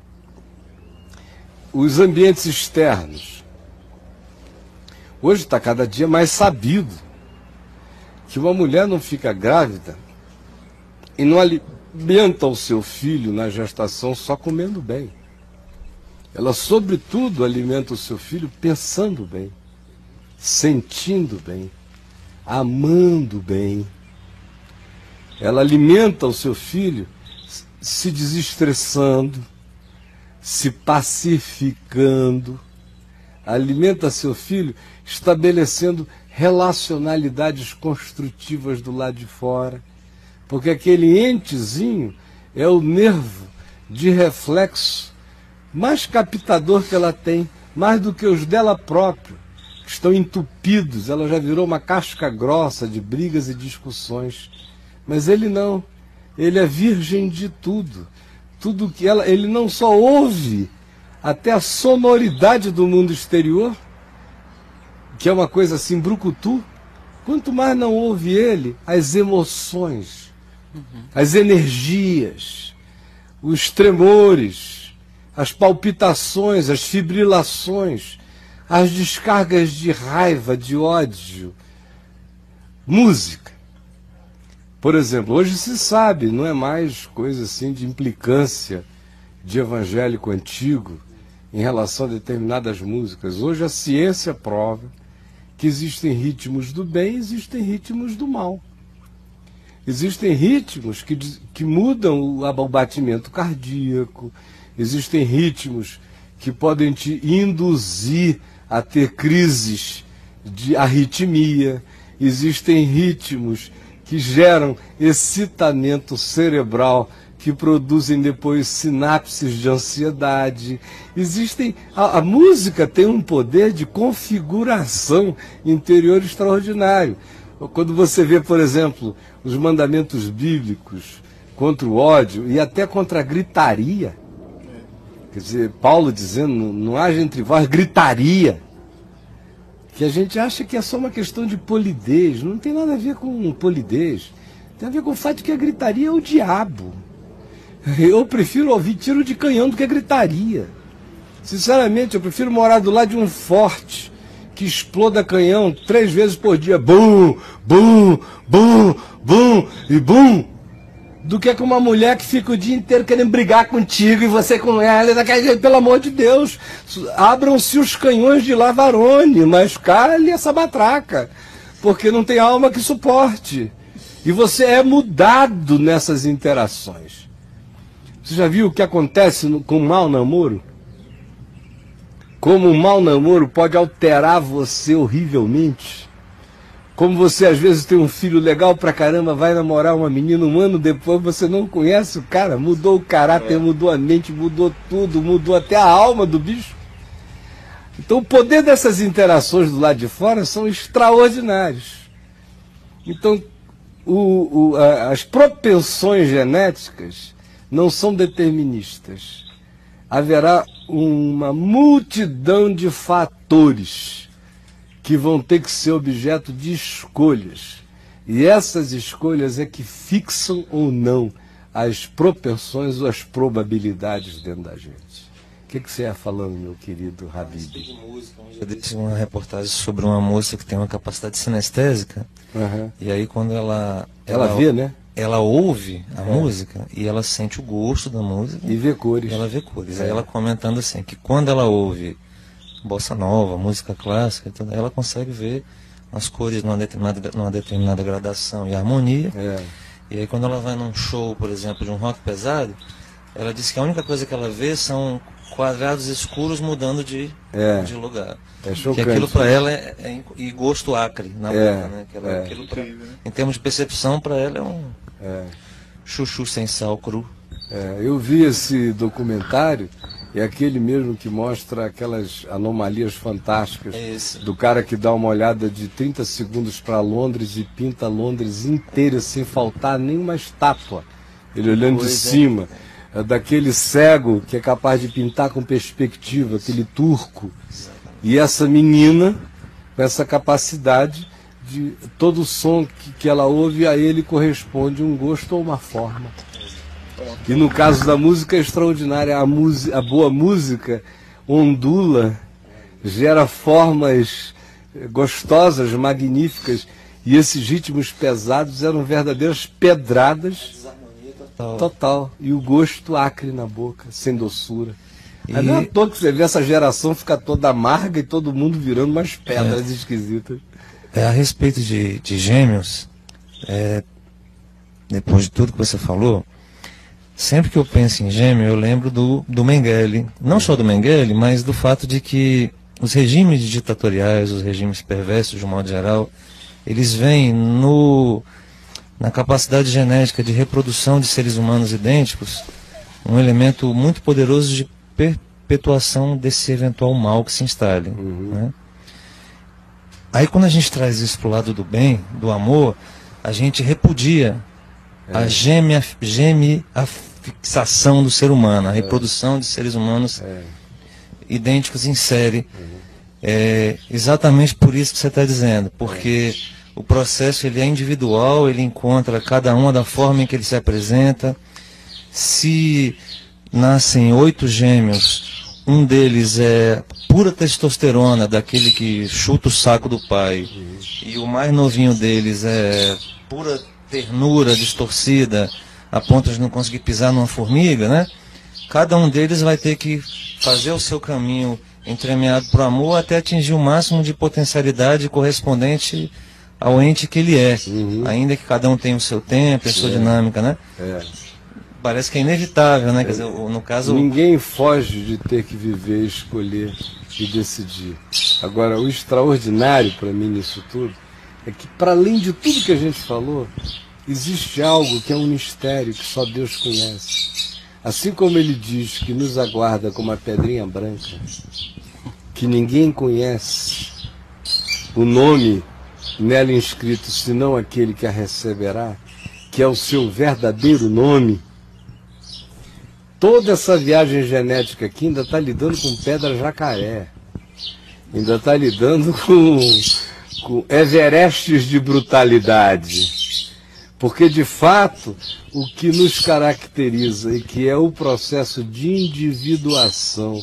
Os ambientes externos. Hoje está cada dia mais sabido que uma mulher não fica grávida e não alimenta o seu filho na gestação só comendo bem. Ela, sobretudo, alimenta o seu filho pensando bem, sentindo bem, amando bem. Ela alimenta o seu filho se desestressando, se pacificando. Alimenta seu filho estabelecendo relacionalidades construtivas do lado de fora, porque aquele entezinho é o nervo de reflexo mais captador que ela tem, mais do que os dela própria, que estão entupidos. Ela já virou uma casca grossa de brigas e discussões. Mas ele não, ele é virgem de tudo. Tudo que ele não só ouve até a sonoridade do mundo exterior, que é uma coisa assim brucutu, quanto mais não ouve ele as emoções, as energias, os tremores, as palpitações, as fibrilações, as descargas de raiva, de ódio. Música. Por exemplo, hoje se sabe, não é mais coisa assim de implicância de evangélico antigo em relação a determinadas músicas. Hoje a ciência prova que existem ritmos do bem e existem ritmos do mal. Existem ritmos que mudam o batimento cardíaco, existem ritmos que podem te induzir a ter crises de arritmia, existem ritmos que geram excitamento cerebral, que produzem depois sinapses de ansiedade. A música tem um poder de configuração interior extraordinário. Quando você vê, por exemplo, os mandamentos bíblicos contra o ódio e até contra a gritaria, Quer dizer, Paulo dizendo, não haja entre vós gritaria, que a gente acha que é só uma questão de polidez. Não tem nada a ver com polidez. Tem a ver com o fato de que a gritaria é o diabo. Eu prefiro ouvir tiro de canhão do que a gritaria. Sinceramente, eu prefiro morar do lado de um forte que exploda canhão 3 vezes por dia. Bum, bum, bum, bum e bum. Do que com uma mulher que fica o dia inteiro querendo brigar contigo e você com ela. Pelo amor de Deus, abram-se os canhões de Lavarone, mas cale essa matraca, porque não tem alma que suporte. E você é mudado nessas interações. Você já viu o que acontece com um mau namoro? Como um mau namoro pode alterar você horrivelmente. Como você às vezes tem um filho legal pra caramba, vai namorar uma menina, 1 ano depois você não conhece o cara, mudou o caráter, mudou a mente, mudou tudo, mudou até a alma do bicho. Então o poder dessas interações do lado de fora são extraordinários. Então as propensões genéticas não são deterministas. Haverá uma multidão de fatores que vão ter que ser objeto de escolhas. E essas escolhas é que fixam ou não as propensões ou as probabilidades dentro da gente. O que você ia falando, meu querido Habib? Eu disse uma reportagem sobre uma moça que tem uma capacidade sinestésica. Uhum. E aí quando ela vê, né? Ela ouve a música e ela sente o gosto da música. E vê cores. E ela vê cores. Aí ela comentando assim, que quando ela ouve bossa nova, música clássica, ela consegue ver as cores numa determinada gradação e harmonia. E aí quando ela vai num show, por exemplo, de um rock pesado, ela diz que a única coisa que ela vê são quadrados escuros mudando de lugar. É chocante. Que aquilo para ela e gosto acre na boca, né? Aquilo em termos de percepção, para ela é um chuchu sem sal cru. Eu vi esse documentário. É aquele mesmo que mostra aquelas anomalias fantásticas do cara que dá uma olhada de 30 segundos para Londres e pinta Londres inteira sem faltar nenhuma estátua. Ele olhando de cima. É daquele cego que é capaz de pintar com perspectiva, aquele turco. E essa menina, com essa capacidade de todo som que ela ouve, a ele corresponde um gosto ou uma forma. E no caso da música é extraordinária, a boa música ondula, gera formas gostosas, magníficas, e esses ritmos pesados eram verdadeiras pedradas total. E o gosto acre na boca, sem doçura. Não é à toa que você vê essa geração ficar toda amarga e todo mundo virando umas pedras esquisitas. A respeito de gêmeos, depois de tudo que você falou, sempre que eu penso em gêmeo, eu lembro do Mengele. Não só do Mengele, mas do fato de que os regimes ditatoriais, os regimes perversos, de um modo geral, eles vêm na capacidade genética de reprodução de seres humanos idênticos, um elemento muito poderoso de perpetuação desse eventual mal que se instale. Né? Aí quando a gente traz isso para o lado do bem, do amor, a gente repudia a fixação do ser humano, a reprodução de seres humanos idênticos em série. É exatamente por isso que você está dizendo, porque o processo ele é individual, ele encontra cada uma da forma em que ele se apresenta. Se nascem 8 gêmeos, um deles é pura testosterona, daquele que chuta o saco do pai, e o mais novinho deles é pura ternura distorcida, a ponto de não conseguir pisar numa formiga, né? Cada um deles vai ter que fazer o seu caminho entremeado para o amor até atingir o máximo de potencialidade correspondente ao ente que ele é, ainda que cada um tenha o seu tempo, a sua dinâmica, né? Parece que é inevitável, né? Quer dizer, no caso... Ninguém foge de ter que viver, escolher e decidir. Agora, o extraordinário para mim nisso tudo é que, para além de tudo que a gente falou, existe algo que é um mistério que só Deus conhece. Assim como ele diz que nos aguarda como a pedrinha branca, que ninguém conhece o nome nela inscrito, senão aquele que a receberá, que é o seu verdadeiro nome. toda essa viagem genética aqui ainda está lidando com pedra jacaré, ainda está lidando com everestes de brutalidade. Porque, de fato, o que nos caracteriza e que é o processo de individuação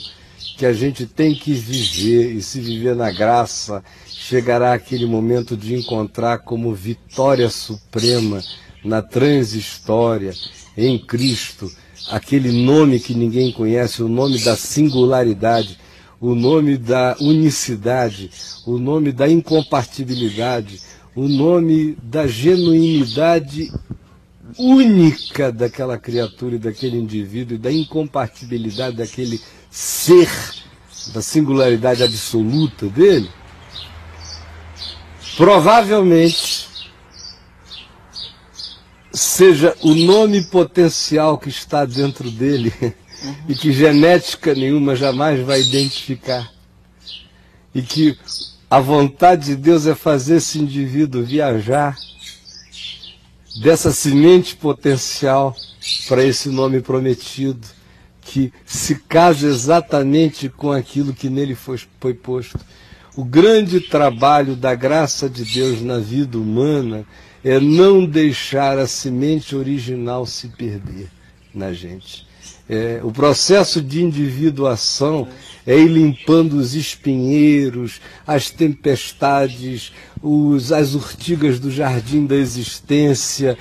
que a gente tem que viver, e se viver na graça, chegará aquele momento de encontrar como vitória suprema na transhistória, em Cristo, aquele nome que ninguém conhece, o nome da singularidade, o nome da unicidade, o nome da incompatibilidade, o nome da genuinidade única daquela criatura e daquele indivíduo, e da incompatibilidade daquele ser, da singularidade absoluta dele. Provavelmente seja o nome potencial que está dentro dele e que genética nenhuma jamais vai identificar. E que a vontade de Deus é fazer esse indivíduo viajar dessa semente potencial para esse nome prometido, que se casa exatamente com aquilo que nele foi posto. O grande trabalho da graça de Deus na vida humana é não deixar a semente original se perder na gente. O processo de individuação é ir limpando os espinheiros, as tempestades, as urtigas do jardim da existência,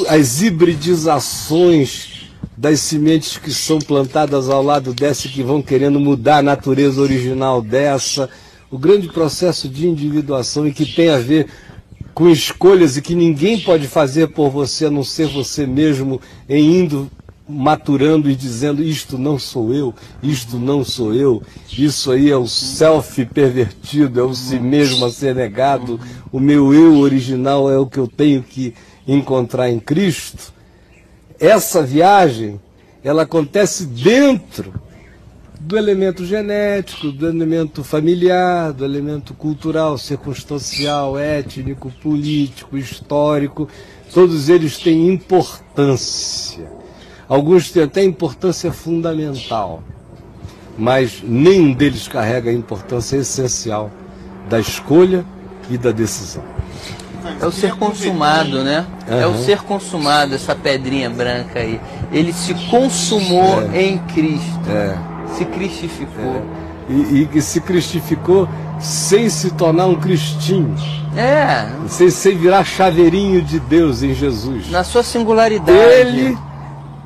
as hibridizações das sementes que são plantadas ao lado dessa e que vão querendo mudar a natureza original dessa. O grande processo de individuação, e que tem a ver com escolhas e que ninguém pode fazer por você, a não ser você mesmo, em indo maturando e dizendo: isto não sou eu, isto não sou eu, isso aí é o self pervertido, é o si mesmo a ser negado, o meu eu original é o que eu tenho que encontrar em Cristo. Essa viagem, ela acontece dentro do elemento genético, do elemento familiar, do elemento cultural, circunstancial, étnico, político, histórico. Todos eles têm importância. Alguns têm até importância fundamental, mas nenhum deles carrega a importância essencial da escolha e da decisão. É o ser consumado, né? Uhum. É o ser consumado, essa pedrinha branca aí. Ele se consumou em Cristo. Se cristificou. E que se cristificou sem se tornar um cristinho. Sem virar chaveirinho de Deus em Jesus. Na sua singularidade. Ele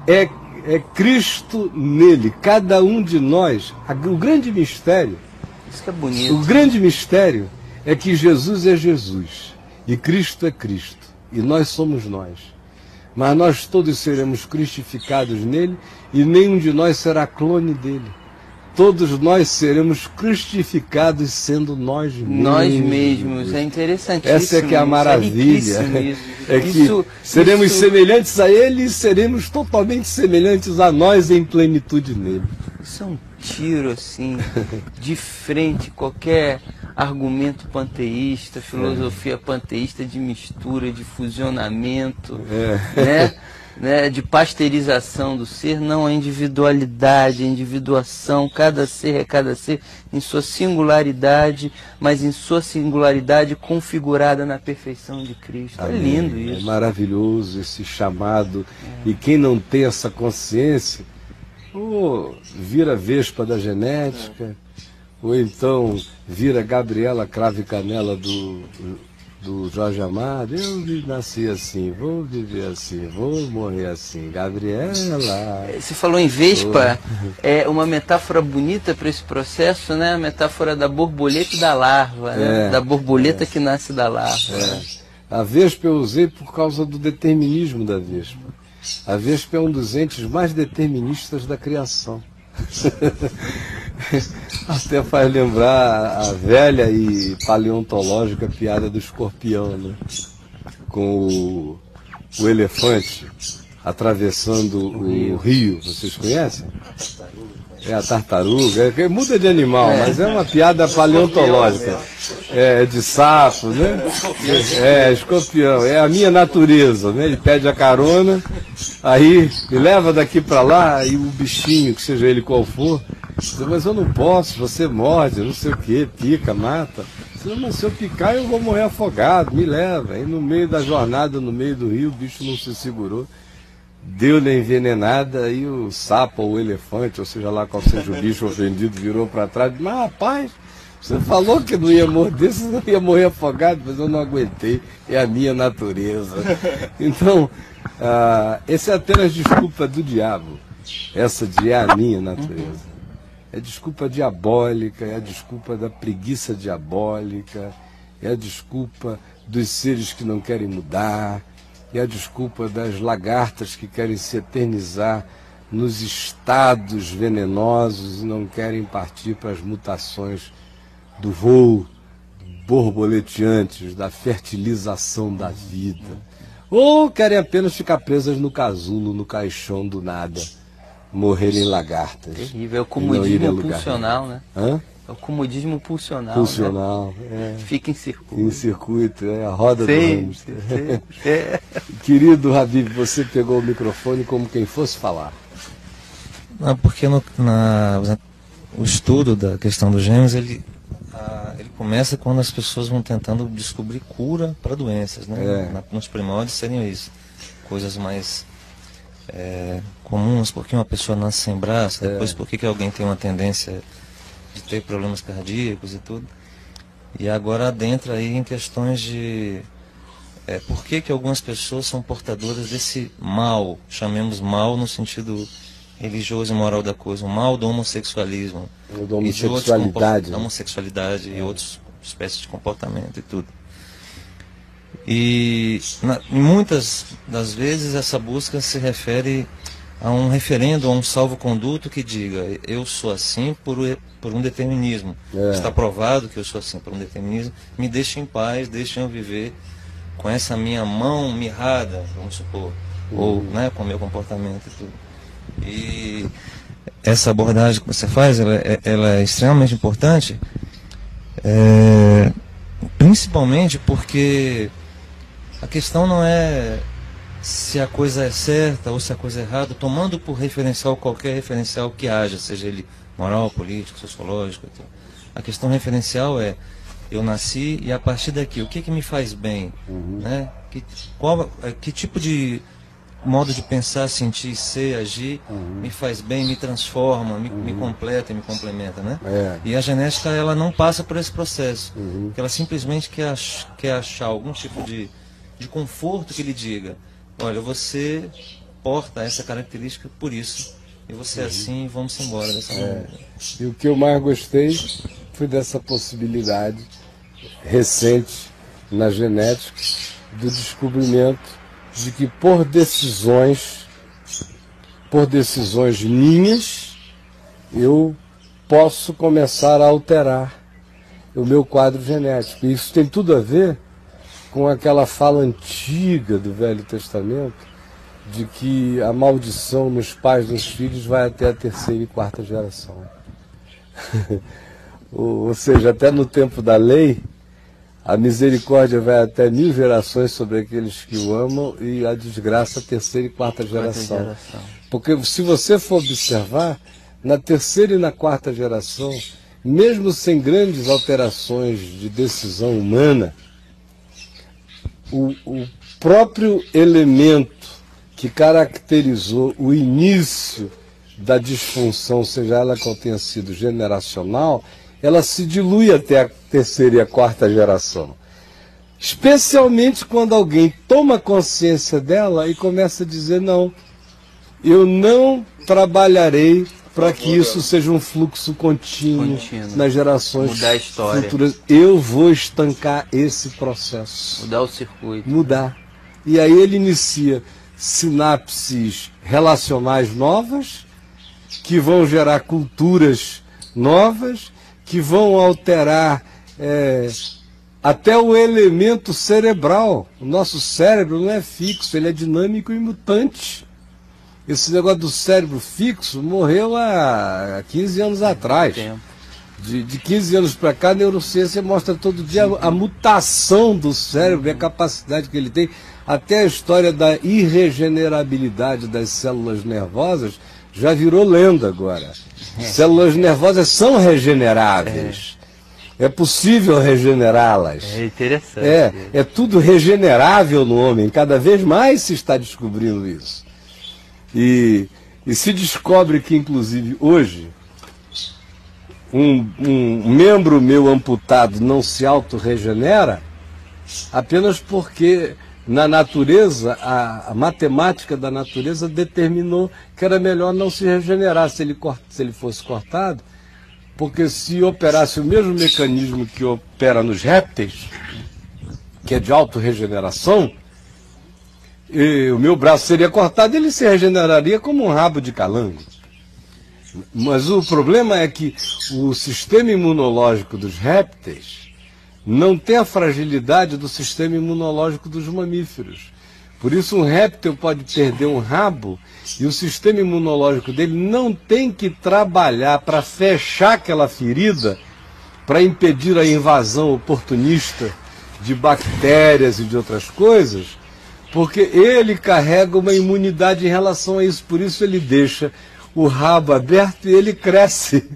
é Cristo nele. Cada um de nós. O grande mistério. Isso que é bonito. O grande mistério é que Jesus é Jesus. E Cristo é Cristo. E nós somos nós. Mas nós todos seremos cristificados nele, e nenhum de nós será clone dele. Todos nós seremos cristificados sendo nós mesmos. Nós mesmos. É interessantíssimo. Essa é que é a maravilha. É que seremos semelhantes a ele e seremos totalmente semelhantes a nós em plenitude nele. Isso é um tiro, assim, de frente, qualquer argumento panteísta, filosofia panteísta de mistura, de fusionamento, né, de pasteurização do ser. Não, a individualidade, a individuação, cada ser é cada ser em sua singularidade, mas em sua singularidade configurada na perfeição de Cristo. Amém. É lindo isso. É maravilhoso esse chamado. E quem não tem essa consciência, ou vira Vespa da genética, ou então vira Gabriela Cravo e Canela do Jorge Amado. Eu nasci assim, vou viver assim, vou morrer assim. Gabriela. Você falou em Vespa, é uma metáfora bonita para esse processo, né? A metáfora da borboleta e da larva, né? Da borboleta que nasce da larva. Né? A Vespa eu usei por causa do determinismo da Vespa. A Vespa é um dos entes mais deterministas da criação. Até faz lembrar a velha e paleontológica piada do escorpião, né? Com o elefante atravessando o rio. Vocês conhecem? É a tartaruga, muda de animal, mas é uma piada paleontológica. É de sapo, né? Escorpião, é a minha natureza, né? Ele pede a carona, aí me leva daqui para lá, e o bichinho, que seja ele qual for, diz, mas eu não posso, você morde, não sei o que, pica, mata. Mas se eu picar eu vou morrer afogado, me leva. Aí no meio da jornada, no meio do rio, o bicho não se segurou. Deu-lhe a envenenada e o sapo ou o elefante, ou seja lá qual seja o bicho ofendido, virou para trás. Mas rapaz, você falou que não ia morder, você não ia morrer afogado, mas eu não aguentei, é a minha natureza. Então, essa é apenas desculpa do diabo, essa de é a minha natureza. É desculpa diabólica, é a desculpa da preguiça diabólica, é a desculpa dos seres que não querem mudar, é a desculpa das lagartas que querem se eternizar nos estados venenosos e não querem partir para as mutações do voo, borboleteantes, da fertilização da vida. Ou querem apenas ficar presas no casulo, no caixão do nada, morrerem lagartas. Terrível, é o comodismo pulsional, né? Hã? É o comodismo pulsional. Pulsional, né? Fica em circuito. Em circuito, é a roda do hamster. Querido Habib, você pegou o microfone como quem fosse falar. Não, porque o estudo da questão dos gêmeos, ele começa quando as pessoas vão tentando descobrir cura para doenças, né? Nos primórdios seriam isso. Coisas mais comuns, porque uma pessoa nasce sem braço, depois por que alguém tem uma tendência de ter problemas cardíacos e tudo. E agora adentra aí em questões de por que algumas pessoas são portadoras desse mal, chamemos mal no sentido religioso e moral da coisa, o mal do homossexualismo, da homossexualidade, da homossexualidade e outras espécies de comportamento e tudo. E muitas das vezes essa busca se refere a um referendo, a um salvo-conduto que diga eu sou assim por um determinismo. Está provado que eu sou assim por um determinismo, me deixem em paz, deixem eu viver com essa minha mão mirrada, vamos supor, ou com o meu comportamento e tudo. E essa abordagem que você faz, ela é extremamente importante, principalmente porque a questão não é se a coisa é certa ou se a coisa é errada, tomando por referencial qualquer referencial que haja, seja ele moral, político, sociológico. Etc. A questão referencial é, eu nasci e a partir daqui, o que me faz bem? Né? Que tipo de modo de pensar, sentir, ser, agir me faz bem, me transforma, me completa e me complementa, né? E a genética, ela não passa por esse processo, porque ela simplesmente quer achar algum tipo de conforto que lhe diga, olha, você porta essa característica por isso, e você é assim, vamos embora dessa maneira. E o que eu mais gostei foi dessa possibilidade recente na genética do descobrimento de que por decisões minhas, eu posso começar a alterar o meu quadro genético. E isso tem tudo a ver com aquela fala antiga do Velho Testamento de que a maldição nos pais dos filhos vai até a terceira e quarta geração. Ou seja, até no tempo da lei, a misericórdia vai até 1000 gerações sobre aqueles que o amam e a desgraça a terceira e quarta geração. Porque se você for observar, na terceira e na quarta geração, mesmo sem grandes alterações de decisão humana, o próprio elemento que caracterizou o início da disfunção, seja ela qual tenha sido generacional, ela se dilui até a terceira e a quarta geração. Especialmente quando alguém toma consciência dela e começa a dizer, não, eu não trabalharei para que isso seja um fluxo contínuo nas gerações futuras. Eu vou estancar esse processo. Mudar o circuito. Mudar. E aí ele inicia sinapses relacionais novas, que vão gerar culturas novas, que vão alterar até o elemento cerebral. O nosso cérebro não é fixo, ele é dinâmico e mutante. Esse negócio do cérebro fixo morreu há 15 anos atrás. De 15 anos para cá, a neurociência mostra todo dia a mutação do cérebro e a capacidade que ele tem. Até a história da irregenerabilidade das células nervosas já virou lenda agora. Células nervosas são regeneráveis. É possível regenerá-las. É interessante. É tudo regenerável no homem. Cada vez mais se está descobrindo isso. E se descobre que, inclusive, hoje, um membro meu amputado não se autorregenera apenas porque na natureza, a matemática da natureza determinou que era melhor não se regenerar se ele fosse cortado, porque se operasse o mesmo mecanismo que opera nos répteis, que é de autorregeneração, o meu braço seria cortado e ele se regeneraria como um rabo de calango. Mas o problema é que o sistema imunológico dos répteis não tem a fragilidade do sistema imunológico dos mamíferos. Por isso um réptil pode perder um rabo e o sistema imunológico dele não tem que trabalhar para fechar aquela ferida, para impedir a invasão oportunista de bactérias e de outras coisas, porque ele carrega uma imunidade em relação a isso. Por isso ele deixa o rabo aberto e ele cresce.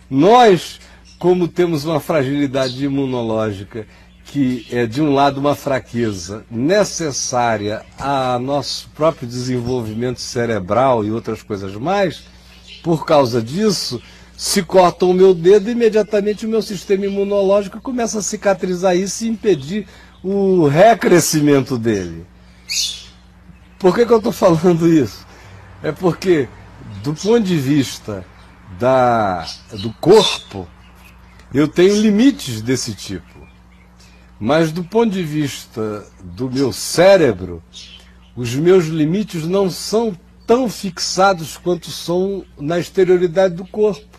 Nós, como temos uma fragilidade imunológica, que é de um lado uma fraqueza necessária a nosso próprio desenvolvimento cerebral e outras coisas mais, por causa disso, se corta o meu dedo, imediatamente o meu sistema imunológico começa a cicatrizar isso e impedir o recrescimento dele. Por que eu estou falando isso? É porque, do ponto de vista do corpo, eu tenho limites desse tipo. Mas do ponto de vista do meu cérebro, os meus limites não são tão fixados quanto são na exterioridade do corpo.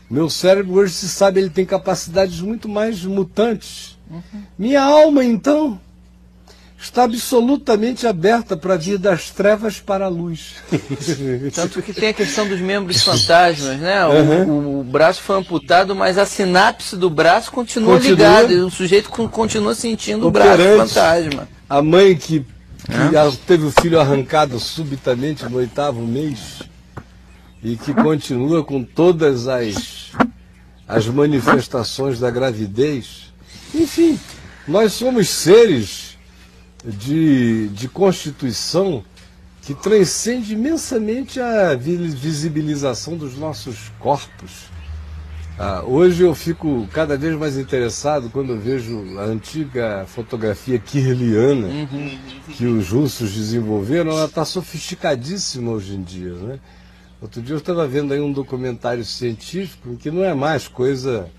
Meu cérebro hoje, se sabe, ele tem capacidades muito mais mutantes. Minha alma, então, está absolutamente aberta para vir das trevas para a luz. Tanto que tem a questão dos membros fantasmas, né? O braço foi amputado, mas a sinapse do braço continua ligada. E o sujeito continua sentindo o braço fantasma. A mãe que teve o filho arrancado subitamente no 8º mês e que continua com todas as manifestações da gravidez. Enfim, nós somos seres de constituição que transcende imensamente a visibilização dos nossos corpos. Hoje eu fico cada vez mais interessado quando eu vejo a antiga fotografia kirliana que os russos desenvolveram. Ela está sofisticadíssima hoje em dia, né? Outro dia eu estava vendo aí um documentário científico que não é mais coisa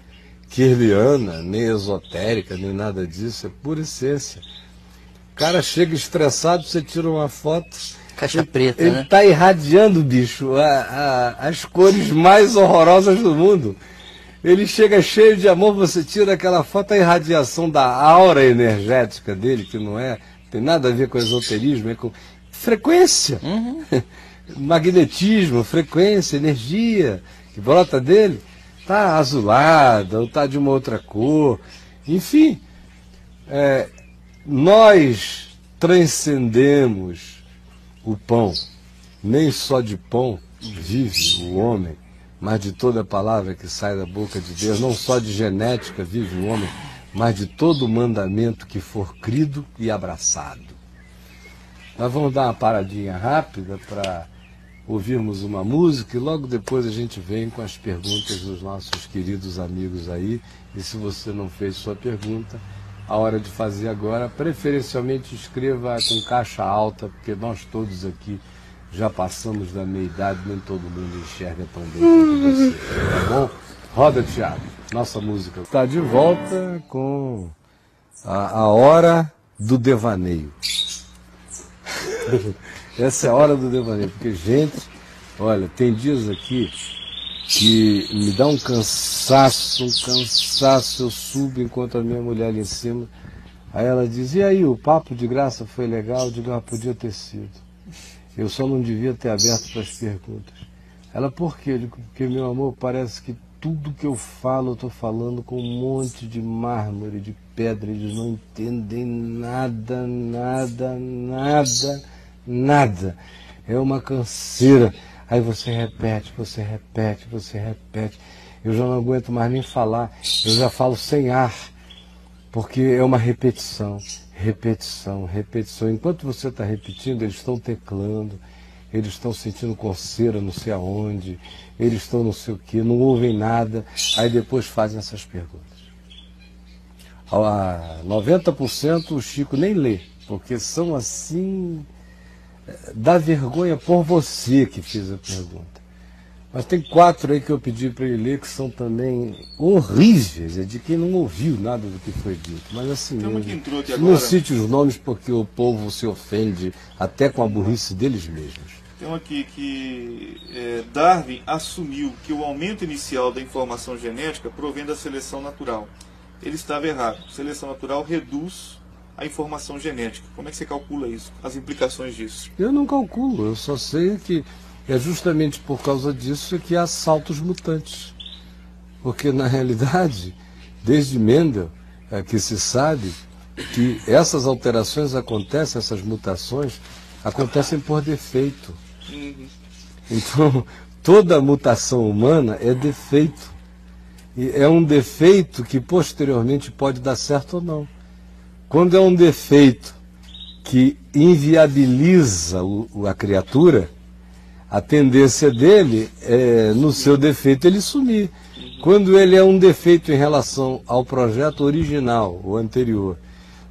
kirliana, nem esotérica, nem nada disso, é pura essência. O cara chega estressado, você tira uma foto, caixa preta, ele está irradiando, bicho, as cores mais horrorosas do mundo. Ele chega cheio de amor, você tira aquela foto, a irradiação da aura energética dele, que não tem nada a ver com esoterismo, é com frequência. Magnetismo, frequência, energia que brota dele, está azulada ou está de uma outra cor. Enfim, nós transcendemos o pão. Nem só de pão vive o homem, mas de toda a palavra que sai da boca de Deus. Não só de genética vive o homem, mas de todo o mandamento que for crido e abraçado. Nós vamos dar uma paradinha rápida para ouvirmos uma música e logo depois a gente vem com as perguntas dos nossos queridos amigos aí. E se você não fez sua pergunta, a hora de fazer agora, preferencialmente escreva com caixa alta, porque nós todos aqui já passamos da meia-idade, nem todo mundo enxerga tão bem quanto você. Tá bom? Roda, Thiago. Nossa música está de volta com a hora do devaneio. Essa é a hora do devaneio, porque, gente, olha, tem dias aqui que me dá um cansaço, eu subo enquanto a minha mulher ali em cima, aí ela diz, e aí, o papo de graça foi legal? Eu digo, podia ter sido. Eu só não devia ter aberto para as perguntas. Ela, por quê? Eu digo, porque, meu amor, parece que tudo que eu falo, eu estou falando com um monte de mármore, de pedra, eles não entendem nada, nada, nada, nada. É uma canseira. Aí você repete, você repete, você repete. Eu já não aguento mais nem falar, eu já falo sem ar, porque é uma repetição, repetição, repetição. Enquanto você está repetindo, eles estão teclando, eles estão sentindo coceira não sei aonde, eles estão não sei o que, não ouvem nada, aí depois fazem essas perguntas. A 90% o Chico nem lê, porque são assim, dá vergonha por você que fez a pergunta. Mas tem 4 aí que eu pedi para ele ler que são também horríveis, é de quem não ouviu nada do que foi dito. Mas assim mesmo, não cite os nomes porque o povo se ofende até com a burrice deles mesmos. Tem um aqui que Darwin assumiu que o aumento inicial da informação genética provém da seleção natural. Ele estava errado. Seleção natural reduz a informação genética. Como é que você calcula isso? As implicações disso? Eu não calculo, eu só sei que é justamente por causa disso que há saltos mutantes. Porque, na realidade, desde Mendel, que se sabe que essas alterações acontecem, essas mutações, acontecem por defeito. Então, toda mutação humana é defeito. E é um defeito que posteriormente pode dar certo ou não. Quando é um defeito que inviabiliza a criatura, a tendência dele é, no seu defeito, ele sumir. Quando ele é um defeito em relação ao projeto original, o anterior,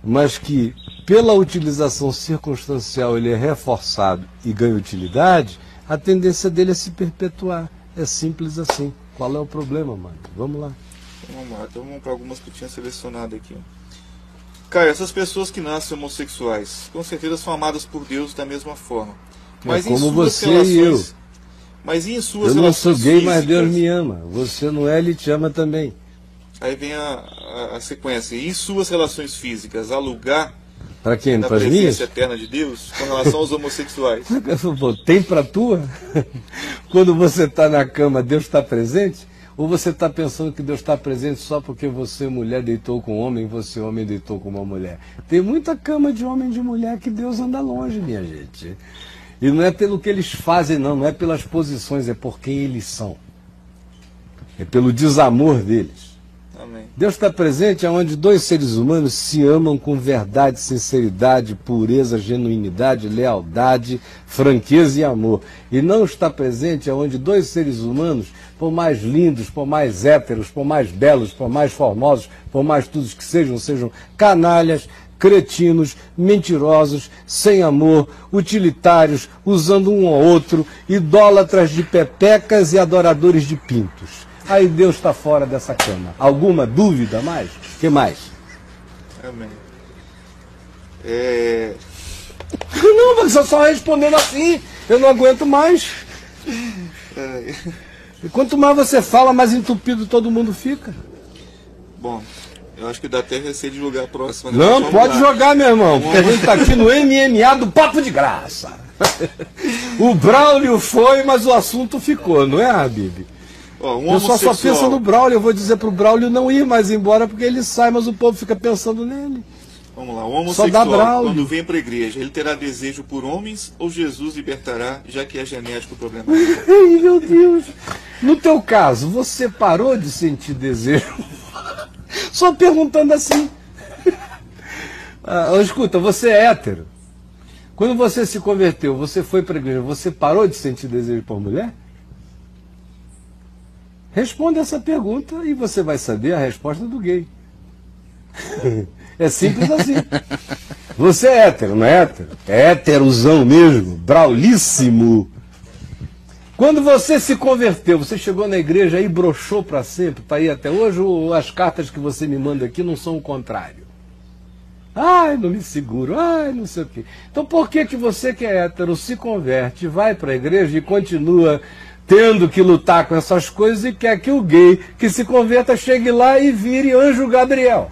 mas que pela utilização circunstancial ele é reforçado e ganha utilidade, a tendência dele é se perpetuar. É simples assim. Qual é o problema, mano? Vamos lá. Vamos lá, então vamos para algumas que eu tinha selecionado aqui. Cara, essas pessoas que nascem homossexuais, com certeza são amadas por Deus da mesma forma. Mas como em suas você relações, e eu. Mas em suas eu não sou relações gay, físicas, mas Deus me ama. Você não é, Ele te ama também. Aí vem a sequência. E em suas relações físicas, há lugar para quem? da Para as presença minhas? eterna de Deus com relação aos homossexuais? Tem para tua? Quando você está na cama, Deus está presente? Ou você está pensando que Deus está presente só porque você, mulher, deitou com homem, você, homem, deitou com uma mulher? Tem muita cama de homem e de mulher que Deus anda longe, minha gente. E não é pelo que eles fazem, não é pelas posições, é por quem eles são. É pelo desamor deles. Amém. Deus está presente onde 2 seres humanos se amam com verdade, sinceridade, pureza, genuinidade, lealdade, franqueza e amor. E não está presente onde 2 seres humanos, por mais lindos, por mais héteros, por mais belos, por mais formosos, por mais tudo que sejam canalhas, cretinos, mentirosos, sem amor, utilitários, usando um ao outro, idólatras de pepecas e adoradores de pintos. Aí Deus está fora dessa cama. Alguma dúvida mais? O que mais? Amém. Não, mas eu só respondendo assim, eu não aguento mais. E quanto mais você fala, mais entupido todo mundo fica. Bom, eu acho que dá até receio de jogar a próxima. Não, pode jogar, meu irmão, porque a gente está aqui no MMA do Papo de Graça. O Braulio foi, mas o assunto ficou, não é, Habib? Eu só penso no Braulio, eu vou dizer pro Braulio não ir mais embora porque ele sai, mas o povo fica pensando nele. Vamos lá, o homossexual, quando vem para a igreja, ele terá desejo por homens ou Jesus libertará, já que é genético o problema? Ai, meu Deus. No teu caso, você parou de sentir desejo? Só perguntando assim. Escuta, você é hétero. Quando você se converteu, você foi para a igreja, você parou de sentir desejo por mulher? Responda essa pergunta e você vai saber a resposta do gay. É simples assim. Você é hétero, não é hétero? É héterozão mesmo, braulíssimo. Quando você se converteu, você chegou na igreja e broxou para sempre, está aí até hoje, ou as cartas que você me manda aqui não são o contrário? Ai, não me seguro, ai, não sei o quê. Então por que você que é hétero se converte, vai para a igreja e continua tendo que lutar com essas coisas e quer que o gay que se converta chegue lá e vire anjo Gabriel?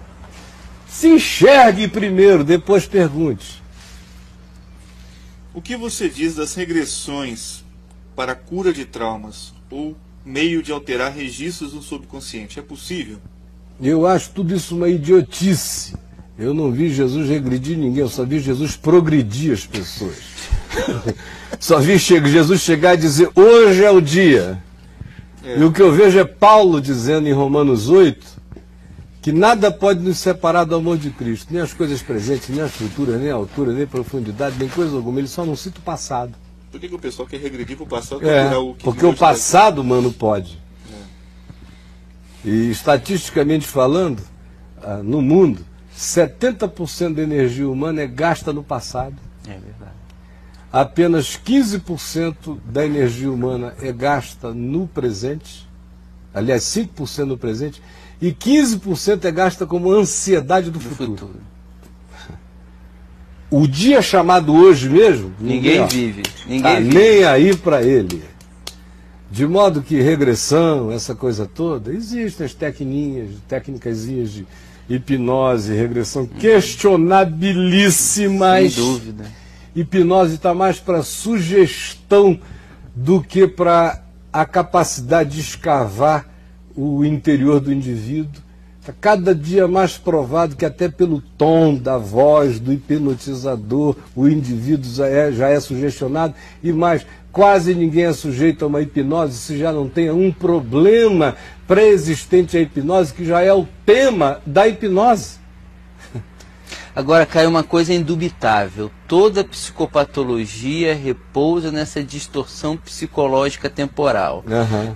Se enxergue primeiro, depois pergunte. O que você diz das regressões para a cura de traumas ou meio de alterar registros no subconsciente? É possível? Eu acho tudo isso uma idiotice. Eu não vi Jesus regredir ninguém, eu só vi Jesus progredir as pessoas. Só vi Jesus chegar e dizer, hoje é o dia. E o que eu vejo é Paulo dizendo em Romanos 8, que nada pode nos separar do amor de Cristo, nem as coisas presentes, nem as futuras, nem a altura, nem a profundidade, nem coisa alguma. Ele só não cita o passado. Por que o pessoal quer regredir para o passado? Porque o passado, mano, pode. E estatisticamente falando, no mundo, 70% da energia humana é gasta no passado. É verdade. Apenas 15% da energia humana é gasta no presente. Aliás, 5% no presente. E 15% é gasta como ansiedade do futuro. O dia chamado hoje mesmo, ninguém vive. Ninguém vive. Nem aí para ele. De modo que regressão, essa coisa toda, existem as técnicazinhas de hipnose, regressão, questionabilíssimas. Sem dúvida. Hipnose está mais para sugestão do que para a capacidade de escavar o interior do indivíduo. Está cada dia mais provado que até pelo tom da voz do hipnotizador o indivíduo já é sugestionado, e mais, quase ninguém é sujeito a uma hipnose se já não tem um problema pré-existente à hipnose, que já é o tema da hipnose. Agora, cai uma coisa indubitável: toda psicopatologia repousa nessa distorção psicológica temporal.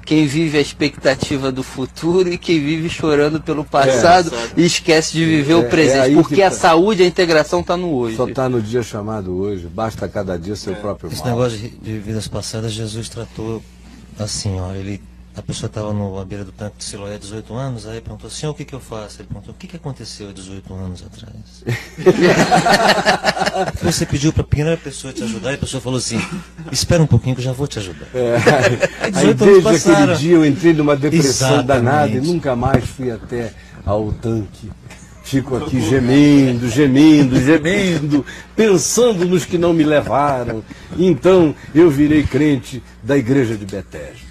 Quem vive a expectativa do futuro e quem vive chorando pelo passado e esquece de viver o presente, porque a saúde e a integração está no hoje. Só está no dia chamado hoje, basta cada dia seu próprio mal. Esse negócio de vidas passadas, Jesus tratou assim, olha, a pessoa estava à beira do tanque de Siloé há 18 anos, aí perguntou, Senhor, o que eu faço? Ele perguntou, o que aconteceu há 18 anos atrás? Você pediu para a primeira pessoa te ajudar, e a pessoa falou assim, espera um pouquinho que eu já vou te ajudar. Aí desde aquele dia eu entrei numa depressão danada e nunca mais fui até ao tanque. Fico aqui gemendo, pensando nos que não me levaram. Então eu virei crente da igreja de Betesda.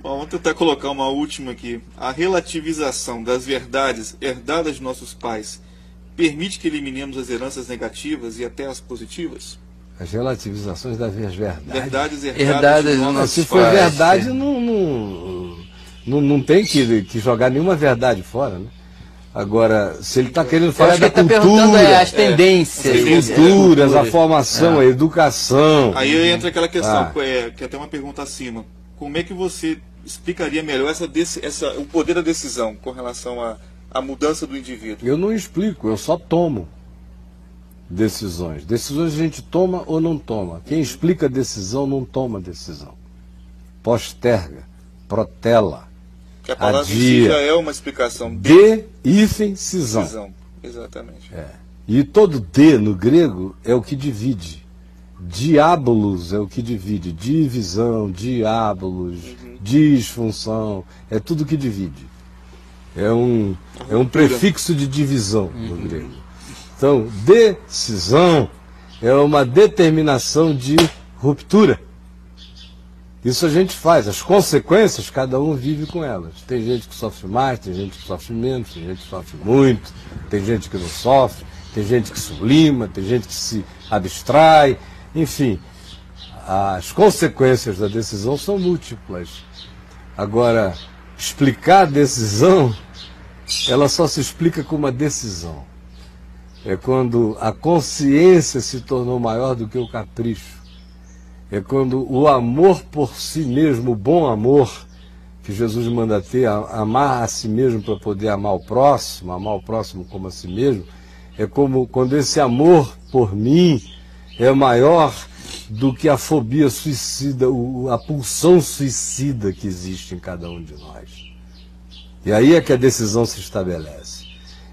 Bom, vamos tentar colocar uma última aqui. A relativização das verdades herdadas de nossos pais permite que eliminemos as heranças negativas e até as positivas? As relativizações das verdades. Verdades herdadas de nossos pais. Se for verdade, não tem que jogar nenhuma verdade fora, né? Agora, se ele está querendo falar da cultura, as tendências, culturas, a formação, a educação. Aí entra aquela questão, que é até uma pergunta acima. Como é que você explicaria melhor o poder da decisão com relação à mudança do indivíduo? Eu não explico, eu só tomo decisões. Decisões a gente toma ou não toma. Quem explica a decisão não toma decisão. Posterga, protela. Que a palavra em si já é uma explicação. Cisão. Exatamente. E todo D no grego é o que divide. Diabolos é o que divide. Divisão, diabolos, disfunção. É tudo que divide. É um prefixo de divisão no grego. Então, decisão é uma determinação de ruptura. Isso a gente faz, as consequências cada um vive com elas. Tem gente que sofre mais, tem gente que sofre menos, tem gente que sofre muito, tem gente que não sofre, tem gente que sublima, tem gente que se abstrai, enfim. As consequências da decisão são múltiplas. Agora, explicar a decisão, ela só se explica com uma decisão. É quando a consciência se tornou maior do que o capricho. É quando o amor por si mesmo, o bom amor que Jesus manda ter, amar a si mesmo para poder amar o próximo como a si mesmo, é como quando esse amor por mim é maior do que a fobia suicida, a pulsão suicida que existe em cada um de nós. E aí é que a decisão se estabelece.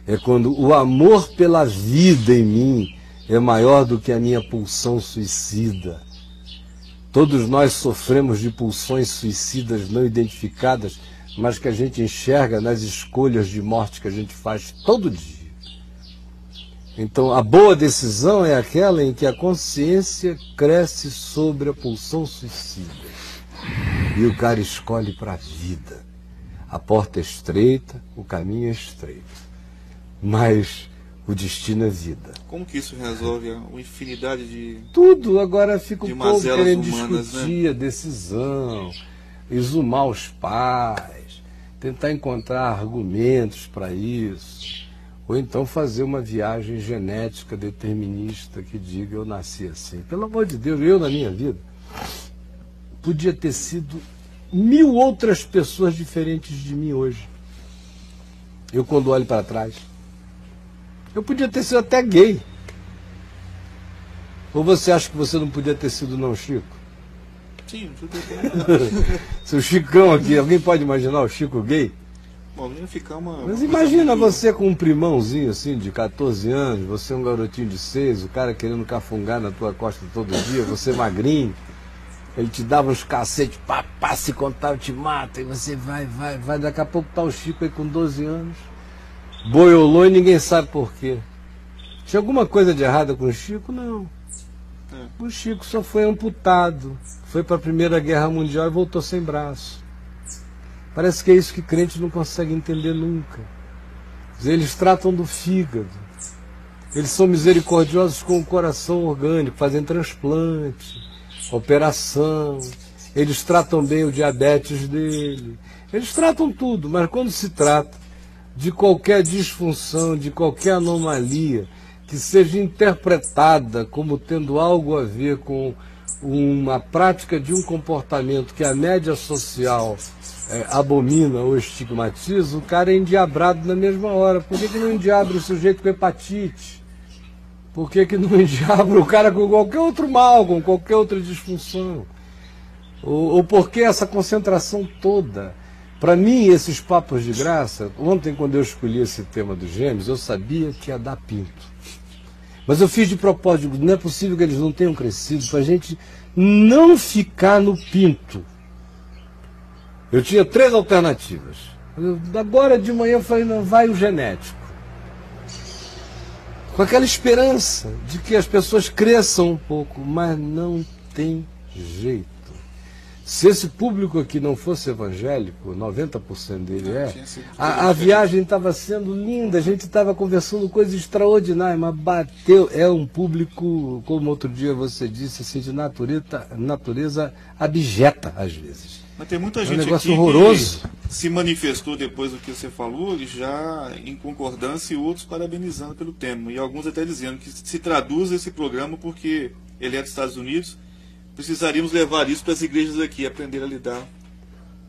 É quando o amor pela vida em mim é maior do que a minha pulsão suicida. Todos nós sofremos de pulsões suicidas não identificadas, mas que a gente enxerga nas escolhas de morte que a gente faz todo dia. Então, a boa decisão é aquela em que a consciência cresce sobre a pulsão suicida. E o cara escolhe para a vida. A porta é estreita, o caminho é estreito. Mas o destino é vida. Como que isso resolve uma infinidade de... Tudo, agora fica o povo querendo humanas, discutir, né? A decisão, exumar os pais, tentar encontrar argumentos para isso. Ou então fazer uma viagem genética determinista que diga eu nasci assim. Pelo amor de Deus, eu na minha vida podia ter sido 1000 outras pessoas diferentes de mim hoje. Eu quando olho para trás. Eu podia ter sido até gay. Ou você acha que você não podia ter sido não, Chico? Sim, Seu Chicão aqui, alguém pode imaginar o Chico gay? Bom, ia ficar uma... Mas imagina você com um primãozinho assim, de 14 anos, você um garotinho de 6, o cara querendo cafungar na tua costa todo dia, você magrinho, ele te dava uns cacetes, pá, se contar eu te mato, e você vai, daqui a pouco tá o Chico aí com 12 anos, boiolou e ninguém sabe por quê. Tinha alguma coisa de errada com o Chico? Não. O Chico só foi amputado, foi para a Primeira Guerra Mundial e voltou sem braço. Parece que é isso que crente não consegue entender nunca. Eles tratam do fígado. Eles são misericordiosos com o coração orgânico, fazem transplante, operação. Eles tratam bem o diabetes dele. Eles tratam tudo, mas quando se trata de qualquer disfunção, de qualquer anomalia que seja interpretada como tendo algo a ver com uma prática de um comportamento que a média social abomina ou estigmatiza, o cara é endiabrado na mesma hora. Por que não endiabra o sujeito com hepatite? Por que não endiabra o cara com qualquer outro mal, com qualquer outra disfunção? Ou por que essa concentração toda? Para mim, esses papos de graça, ontem quando eu escolhi esse tema dos gêmeos, eu sabia que ia dar pinto. Mas eu fiz de propósito, não é possível que eles não tenham crescido, para a gente não ficar no pinto. Eu tinha 3 alternativas. Agora de manhã eu falei, não, vai o genético. Com aquela esperança de que as pessoas cresçam um pouco, mas não tem jeito. Se esse público aqui não fosse evangélico, 90% dele a viagem estava sendo linda, a gente estava conversando coisas extraordinárias, mas bateu, é um público, como outro dia você disse, assim, de natureza abjeta às vezes. Mas tem muita gente negócio aqui horroroso. Que se manifestou depois do que você falou, já em concordância e outros parabenizando pelo tema. E alguns até dizendo que se traduz esse programa porque ele é dos Estados Unidos, precisaríamos levar isso para as igrejas aqui, aprender a lidar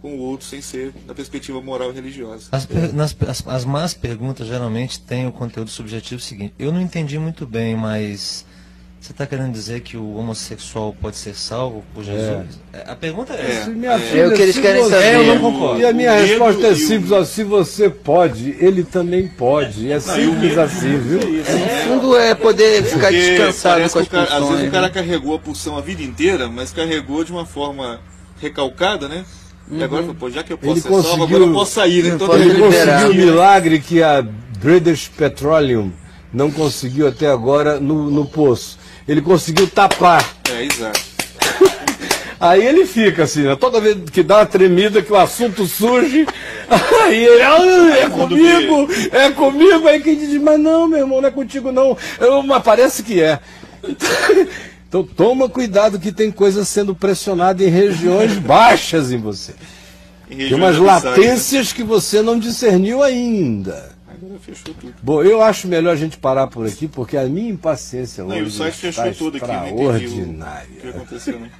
com o outro sem ser da perspectiva moral e religiosa. As más perguntas geralmente têm o conteúdo subjetivo seguinte. Eu não entendi muito bem, mas você está querendo dizer que o homossexual pode ser salvo por Jesus? A pergunta é essa. É o que eles querem saber. Eu não concordo. E a minha resposta é simples, ó, se você pode, ele também pode. É simples assim, viu? No fundo é poder ficar descansado com as pulsões. Às vezes o cara carregou a pulsão a vida inteira, mas carregou de uma forma recalcada, né? E agora, pô, já que eu posso ser salvo, agora eu posso sair, né? Então, ele conseguiu o milagre que a British Petroleum não conseguiu até agora no poço. Ele conseguiu tapar. Exato. Aí ele fica assim, né? Toda vez que dá uma tremida, que o assunto surge, aí ele, é comigo, aí quem diz, mas não, meu irmão, não é contigo não, mas parece que é. Então toma cuidado que tem coisa sendo pressionada em regiões baixas em você. Tem umas latências que você não discerniu ainda. Agora fechou tudo. Bom, eu acho melhor a gente parar por aqui, porque a minha impaciência hoje o site fechou está tudo aqui, extraordinária. O que aconteceu, né?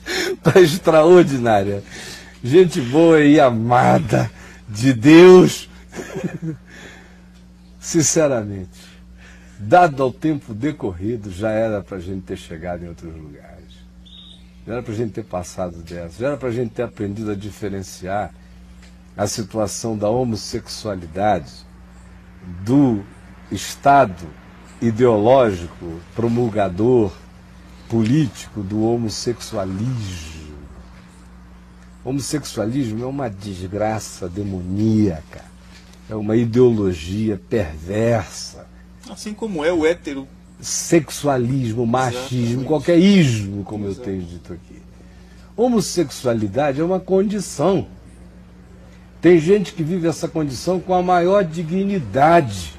Está extraordinária. Gente boa e amada de Deus. Sinceramente, dado ao tempo decorrido, já era para a gente ter chegado em outros lugares. Já era para a gente ter passado dessa. Já era para a gente ter aprendido a diferenciar a situação da homossexualidade do Estado ideológico, promulgador, político do homossexualismo. O homossexualismo é uma desgraça demoníaca. é uma ideologia perversa. Assim como é o sexualismo, machismo, qualquer ismo, como eu tenho dito aqui. Homossexualidade é uma condição. Tem gente que vive essa condição com a maior dignidade,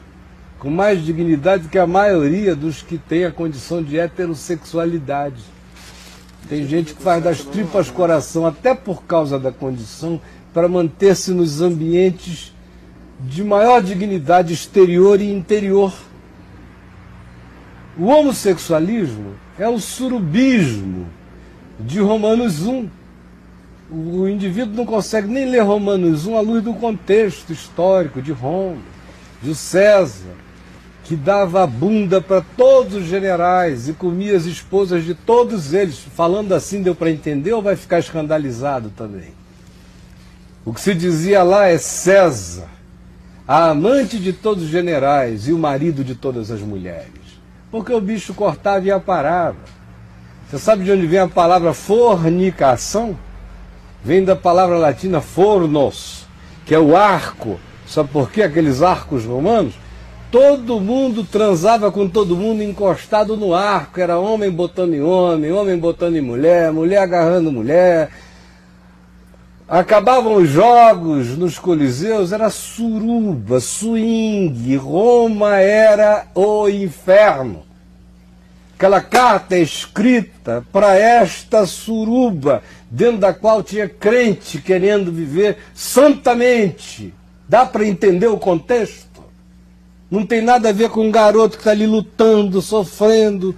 com mais dignidade que a maioria dos que tem a condição de heterossexualidade. Tem gente que faz das tripas coração, até por causa da condição, para manter-se nos ambientes de maior dignidade exterior e interior. O homossexualismo é o surubismo de Romanos 1. O indivíduo não consegue nem ler Romanos 1 à luz do contexto histórico de Roma, de César, que dava a bunda para todos os generais e comia as esposas de todos eles. Falando assim, deu para entender ou vai ficar escandalizado também? O que se dizia lá é César, a amante de todos os generais e o marido de todas as mulheres. Porque o bicho cortava e aparava. Você sabe de onde vem a palavra fornicação? Vem da palavra latina fornos, que é o arco. Sabe por quê? Aqueles arcos romanos? Todo mundo transava com todo mundo encostado no arco. Era homem botando em homem, homem botando em mulher, mulher agarrando mulher. Acabavam os jogos nos coliseus, era suruba, swing. Roma era o inferno. Aquela carta escrita para esta suruba, dentro da qual tinha crente querendo viver santamente. Dá para entender o contexto? Não tem nada a ver com um garoto que está ali lutando, sofrendo,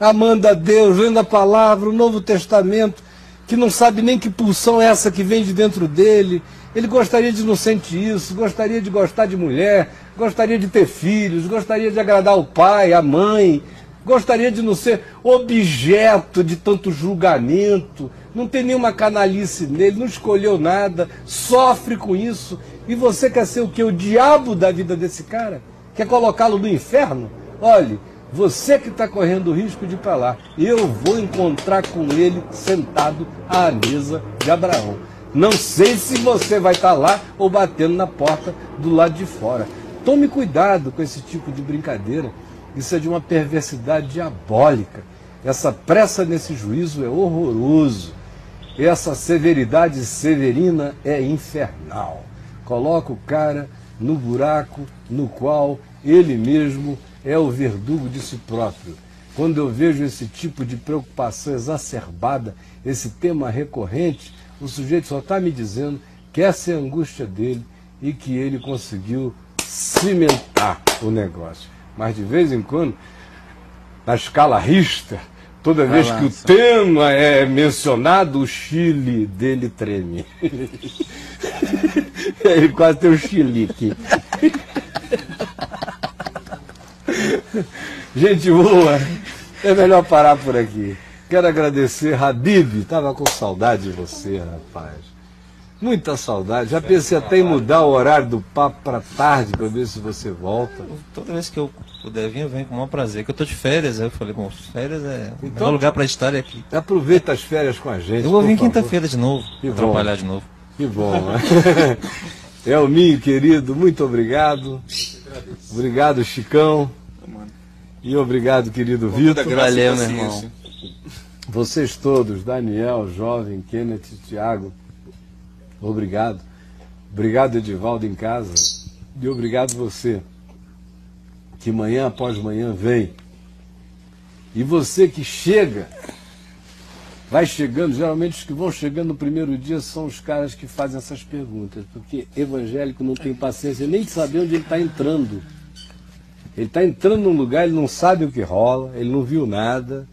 amando a Deus, lendo a palavra, o Novo Testamento, que não sabe nem que pulsão é essa que vem de dentro dele. Ele gostaria de não sentir isso, gostaria de gostar de mulher, gostaria de ter filhos, gostaria de agradar o pai, a mãe, gostaria de não ser objeto de tanto julgamento, não tem nenhuma canalice nele, não escolheu nada, sofre com isso. E você quer ser o quê? O diabo da vida desse cara? Quer colocá-lo no inferno? Olhe, você que está correndo o risco de ir para lá, eu vou encontrar com ele sentado à mesa de Abraão. Não sei se você vai estar lá ou batendo na porta do lado de fora. Tome cuidado com esse tipo de brincadeira. Isso é de uma perversidade diabólica. Essa pressa nesse juízo é horroroso. Essa severidade severina é infernal. Coloca o cara no buraco no qual ele mesmo é o verdugo de si próprio. Quando eu vejo esse tipo de preocupação exacerbada, esse tema recorrente, o sujeito só está me dizendo que essa é a angústia dele e que ele conseguiu cimentar o negócio. Mas de vez em quando, na escala Richter, toda vez que o tema é mencionado, o Chile dele treme. Ele quase tem um chilique. Gente boa, é melhor parar por aqui. Quero agradecer, Habib, estava com saudade de você, rapaz. Muita saudade. Já pensei até em mudar o horário do papo para tarde, para ver se você volta. Toda vez que eu puder vir, eu venho com o maior prazer. Que eu estou de férias, aí eu falei, bom, férias é o melhor lugar para estar aqui. Aproveita as férias com a gente. Eu vou vir quinta-feira de novo, trabalhar de novo. Que bom, né? Elminho, querido, muito obrigado. Obrigado, Chicão. E obrigado, querido Vitor. Valeu, meu irmão. Vocês todos, Daniel, Jovem, Kenneth, Thiago, obrigado. Obrigado, Edivaldo, em casa. E obrigado você, que manhã após manhã vem. E você que chega, vai chegando, geralmente os que vão chegando no primeiro dia são os caras que fazem essas perguntas, porque evangélico não tem paciência nem de saber onde ele está entrando. Ele está entrando num lugar, ele não sabe o que rola, ele não viu nada,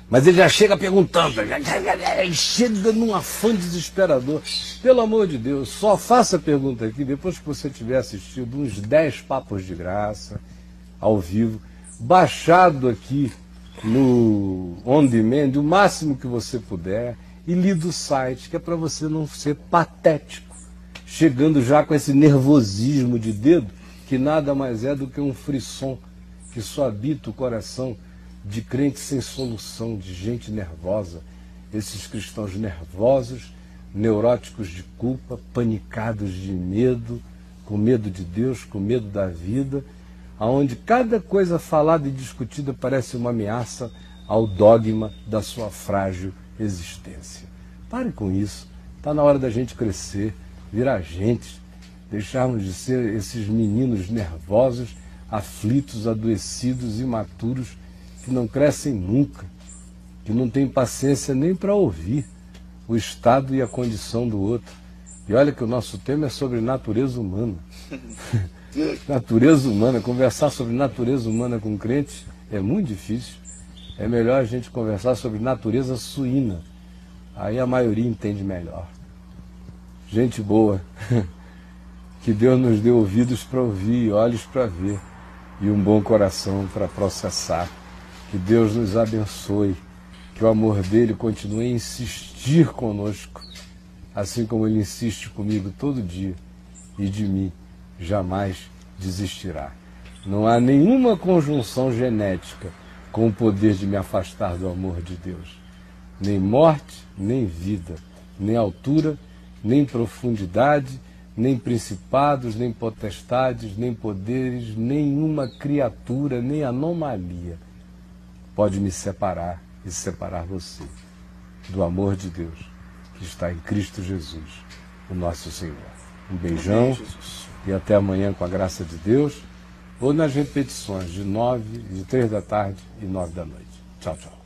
mas ele já chega perguntando, ele chega num afã desesperador. Pelo amor de Deus, só faça a pergunta aqui depois que você tiver assistido uns 10 papos de graça, ao vivo, baixado aqui no On Demand, o máximo que você puder, e lido o site, que é para você não ser patético, chegando já com esse nervosismo de dedo, que nada mais é do que um frisson que só habita o coração de crentes sem solução, de gente nervosa, esses cristãos nervosos, neuróticos de culpa, panicados de medo, com medo de Deus, com medo da vida, aonde cada coisa falada e discutida parece uma ameaça ao dogma da sua frágil existência. Pare com isso. Está na hora da gente crescer, virar gente, deixarmos de ser esses meninos nervosos, aflitos, adoecidos, imaturos, que não crescem nunca, que não têm paciência nem para ouvir o estado e a condição do outro. E olha que o nosso tema é sobre natureza humana. Natureza humana, conversar sobre natureza humana com crentes é muito difícil. É melhor a gente conversar sobre natureza suína. Aí a maioria entende melhor. Gente boa, que Deus nos dê ouvidos para ouvir, olhos para ver e um bom coração para processar. Que Deus nos abençoe, que o amor dele continue a insistir conosco, assim como ele insiste comigo todo dia, e de mim jamais desistirá. Não há nenhuma conjunção genética com o poder de me afastar do amor de Deus. Nem morte, nem vida, nem altura, nem profundidade, nem principados, nem potestades, nem poderes, nenhuma criatura, nem anomalia pode me separar e separar você do amor de Deus que está em Cristo Jesus, o nosso Senhor. Um beijão e até amanhã com a graça de Deus, ou nas repetições de 3 da tarde e 9 da noite. Tchau, tchau.